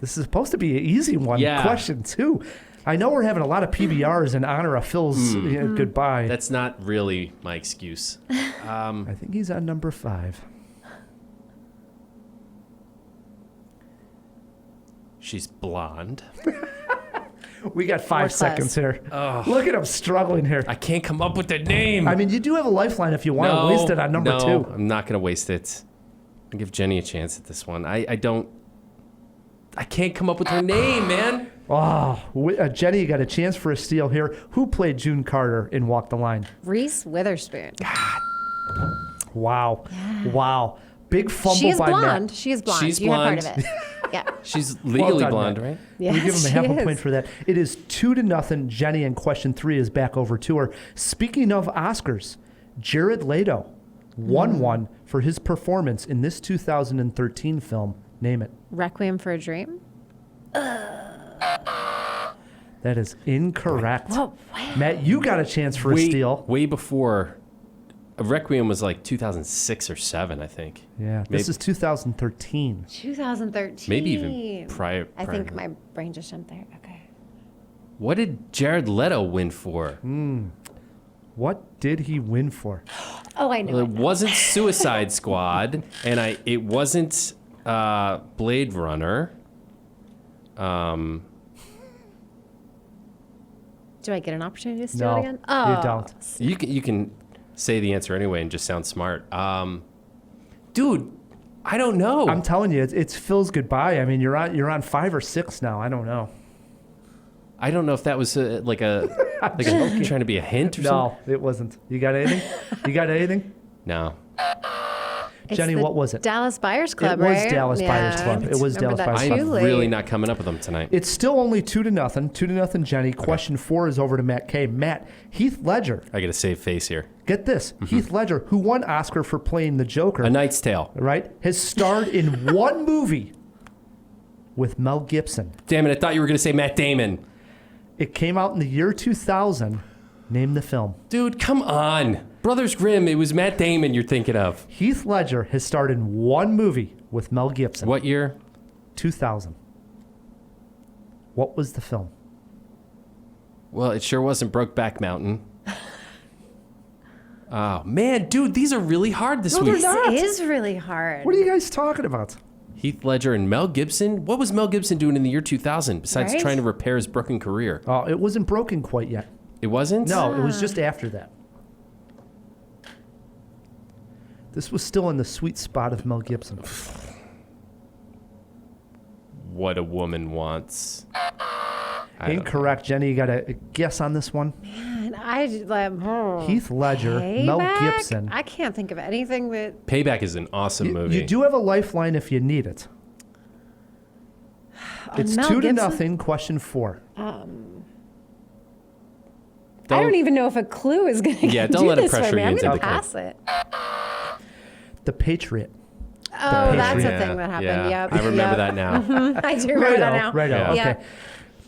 This is supposed to be an easy one. Yeah. Question 2. I know we're having a lot of PBRs in honor of Phil's goodbye. That's not really my excuse. I think he's on number 5. She's blonde. We got 5 seconds here. Look at him struggling here. I can't come up with the name. I mean, you do have a lifeline if you want to waste it on number 2. I'm not going to waste it. I'll give Jenny a chance at this one. I can't come up with her name, man. Jenny, you got a chance for a steal here. Who played June Carter in Walk the Line? Reese Witherspoon. Wow. Yeah. Wow. Big fumble She is by blonde. Matt. She is blonde. She's you blonde. have part of it. Yeah. She's legally done, blonde, Matt. right? Yes, we give him a she half a is. point for that. It is 2-0. Jenny, and question 3 is back over to her. Speaking of Oscars, Jared Leto won one for his performance in this 2013 film. Name it. Requiem for a Dream. That is incorrect. Whoa, Matt, you got a chance for a steal. Way before. Requiem was like 2006 or 7, I think. Yeah, this is 2013. 2013. Maybe even prior. I think my brain just jumped there. Okay. What did Jared Leto win for? What did he win for? Oh, I know. Well, it wasn't Suicide Squad, and it wasn't Blade Runner. Do I get an opportunity to steal No, it again? you don't. You can say the answer anyway and just sound smart. Dude, I don't know. I'm telling you, it's Phil's goodbye. I mean, you're on 5 or 6 now. I don't know. I don't know if that was like a trying to be a hint or something. No, it wasn't. You got anything? No. Jenny, what was it? Dallas Buyers Club, It was right? Dallas Buyers Club. It was Remember Dallas that Buyers I'm Club. really not coming up with them tonight. It's still only 2-0. 2-0, Jenny. Question 4 is over to Matt K. Matt, Heath Ledger. I got to save face here. Get this. Heath Ledger, who won Oscar for playing the Joker. A Knight's Tale. Right? Has starred in one movie with Mel Gibson. Damn it, I thought you were going to say Matt Damon. It came out in the year 2000. Name the film. Dude, come on. Brothers Grimm, it was Matt Damon you're thinking of. Heath Ledger has starred in one movie with Mel Gibson. What year? 2000. What was the film? Well, it sure wasn't Brokeback Mountain. Oh, man, dude, these are really hard this week. This is really hard. What are you guys talking about? Heath Ledger and Mel Gibson? What was Mel Gibson doing in the year 2000 besides trying to repair his broken career? Oh, it wasn't broken quite yet. It wasn't? No, it was just after that. This was still in the sweet spot of Mel Gibson. What a Woman Wants. Incorrect, Jenny. You got a guess on this one? Man, Heath Ledger, Mel Gibson. I can't think of anything that... Payback is an awesome movie. You do have a lifeline if you need it. It's Mel 2-0. Question 4. I don't even know if a clue is going to don't let it this for pressure me. you I'm into going the to clue. pass it. The Patriot. Oh, that's a thing that happened. Yeah, Yep. I remember that now. I do remember that now. Right on. Yeah. Okay.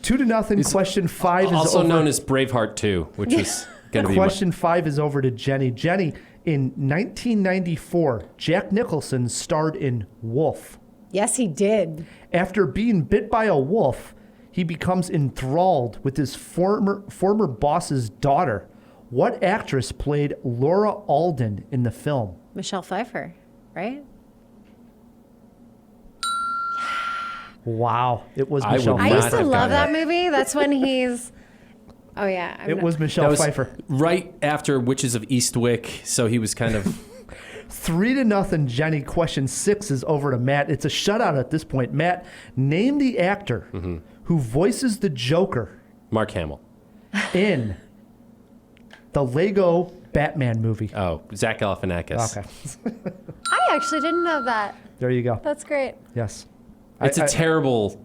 2-0. Question 5 is also over. known as Braveheart 2, which was going to be Question 5 is over to Jenny. Jenny, in 1994, Jack Nicholson starred in Wolf. Yes, he did. After being bit by a wolf, he becomes enthralled with his former boss's daughter. What actress played Laura Alden in the film? Michelle Pfeiffer, right? Wow. It was I Michelle would I Pfeiffer. used to have love gotten that movie. That's when he's... Oh, yeah. It was Michelle That was Pfeiffer. right after Witches of Eastwick, so he was kind of... 3-0, Jenny. Question 6 is over to Matt. It's a shutout at this point. Matt, name the actor who voices the Joker Mark Hamill. in the Lego Batman movie? Oh, Zach Galifianakis. Okay. I actually didn't know that. There you go. That's great. Yes. It's a terrible.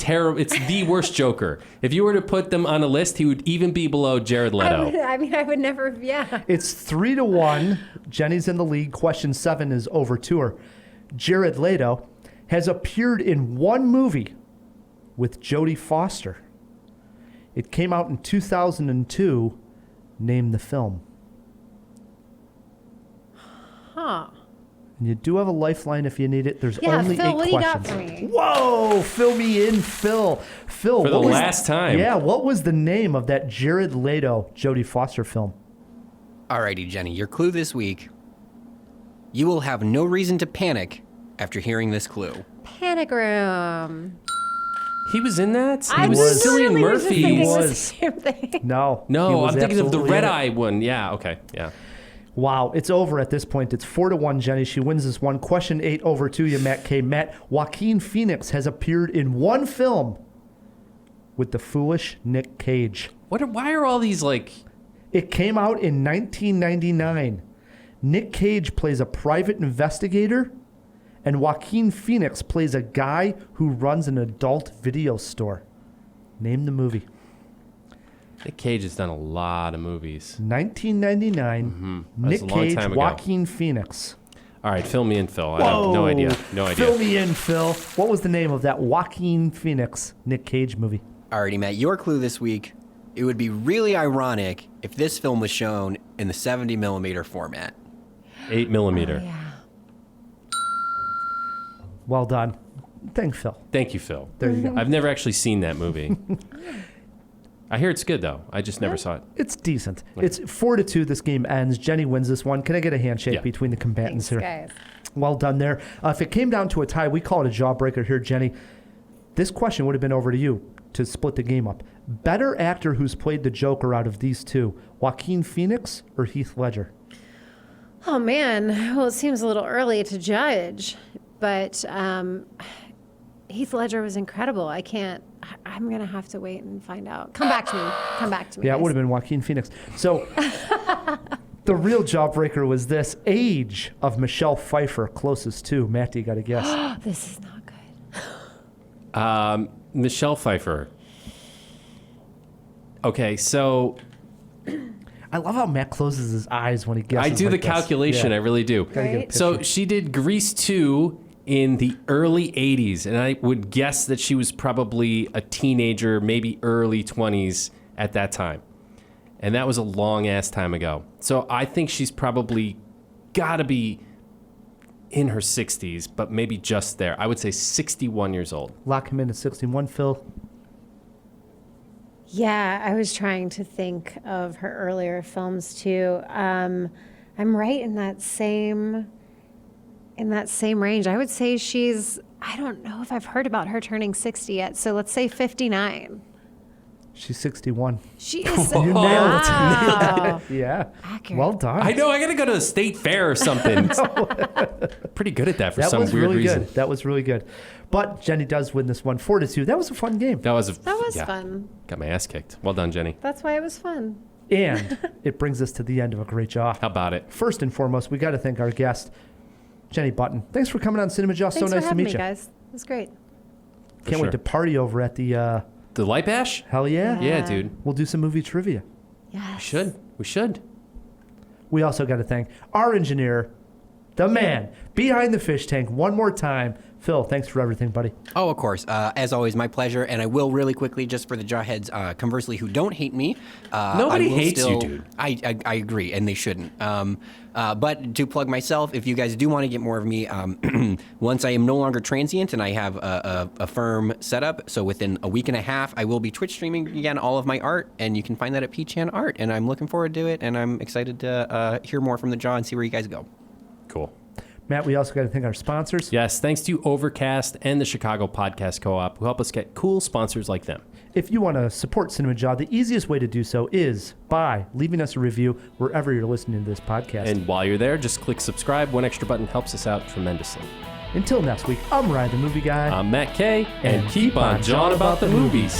It's the worst Joker. If you were to put them on a list, he would even be below Jared Leto. I would never, yeah. It's 3-1. Jenny's in the lead. Question 7 is over to her. Jared Leto has appeared in one movie with Jodie Foster. It came out in 2002. Name the film. Huh. And you do have a lifeline if you need it. There's Yeah, only Phil, 8 what do you got questions. for me? Whoa, fill me in, Phil. Phil, For the last time. Yeah, what was the name of that Jared Leto, Jodie Foster film? Alrighty, Jenny, your clue this week. You will have no reason to panic after hearing this clue. Panic Room. He was in that? I He was was Cillian literally Murphy. just thinking He the was. same thing. No. he No, was I'm thinking of the absolutely Red in it. Eye one. Yeah, okay. Yeah. Wow, it's over at this point. It's 4-1, Jenny. She wins this one. Question 8 over to you, Matt K. Matt, Joaquin Phoenix has appeared in one film with the foolish Nick Cage. Why are all these like... It came out in 1999. Nick Cage plays a private investigator, and Joaquin Phoenix plays a guy who runs an adult video store. Name the movie. Nick Cage has done a lot of movies. 1999. That was Nick a long Cage, time ago. Joaquin Phoenix. All right, fill me in, Phil. I have no idea. No idea. Fill me in, Phil. What was the name of that Joaquin Phoenix Nick Cage movie? Alrighty, Matt, your clue this week. It would be really ironic if this film was shown in the 70mm format. 8mm. Yeah. Well done. Thank Phil. Thank you, Phil. There you go. I've never actually seen that movie. I hear it's good, though. I just never saw it. It's decent. It's 4-2. This game ends. Jenny wins this one. Can I get a handshake between the combatants Thanks, here? guys. Well done there. If it came down to a tie, we call it a jawbreaker here, Jenny. This question would have been over to you to split the game up. Better actor who's played the Joker out of these two, Joaquin Phoenix or Heath Ledger? Oh, man. Well, it seems a little early to judge, but Heath Ledger was incredible. I'm going to have to wait and find out. Come back to me. Yeah, it guys. would have been Joaquin Phoenix. So the real jawbreaker was this. Age of Michelle Pfeiffer closest to. Matt, you got to guess. This is not good. Michelle Pfeiffer. Okay, so... I love how Matt closes his eyes when he guesses. I do like the this. calculation. Yeah. I really do. Gotta get a picture. So she did Grease 2 in the early 80s, and I would guess that she was probably a teenager, maybe early 20s at that time. And that was a long-ass time ago. So I think she's probably got to be in her 60s, but maybe just there. I would say 61 years old. Lock him in at 61, Phil. Yeah, I was trying to think of her earlier films too. I'm right in that same range. I would say I don't know if I've heard about her turning 60 yet. So let's say 59. She's 61. She is. You nailed it. Wow. Yeah. Accurate. Well done. I know. I got to go to a state fair or something. Pretty good at that for That some was weird really reason. good. That was really good. But Jenny does win this one 4-2. That was a fun game. That was fun. Got my ass kicked. Well done, Jenny. That's why it was fun. And it brings us to the end of a great job. How about it? First and foremost, we got to thank our guest, Jenni Button. Thanks for coming on Cinemajaw. So Thanks for nice to having meet me, you. guys. It was great. Can't sure. wait to party over at the Light Bash? Hell yeah. Yeah, dude. We'll do some movie trivia. Yes. We should. We also got to thank our engineer, the man behind the fish tank, one more time. Phil, thanks for everything, buddy. Oh, of course. As always, my pleasure. And I will really quickly, just for the jawheads, conversely, who don't hate me. Nobody I will hates still, you, dude. I agree, and they shouldn't. But to plug myself, if you guys do want to get more of me, once I am no longer transient and I have a firm setup, so within a week and a half, I will be Twitch streaming again all of my art, and you can find that at P-Chan Art. And I'm looking forward to it, and I'm excited to hear more from the jaw and see where you guys go. Cool. Matt, we also got to thank our sponsors. Yes, thanks to Overcast and the Chicago Podcast Co-op, who help us get cool sponsors like them. If you want to support Cinemajaw, the easiest way to do so is by leaving us a review wherever you're listening to this podcast. And while you're there, just click subscribe. One extra button helps us out tremendously. Until next week, I'm Ryan the Movie Guy. I'm Matt K, and keep on jawing about the movies.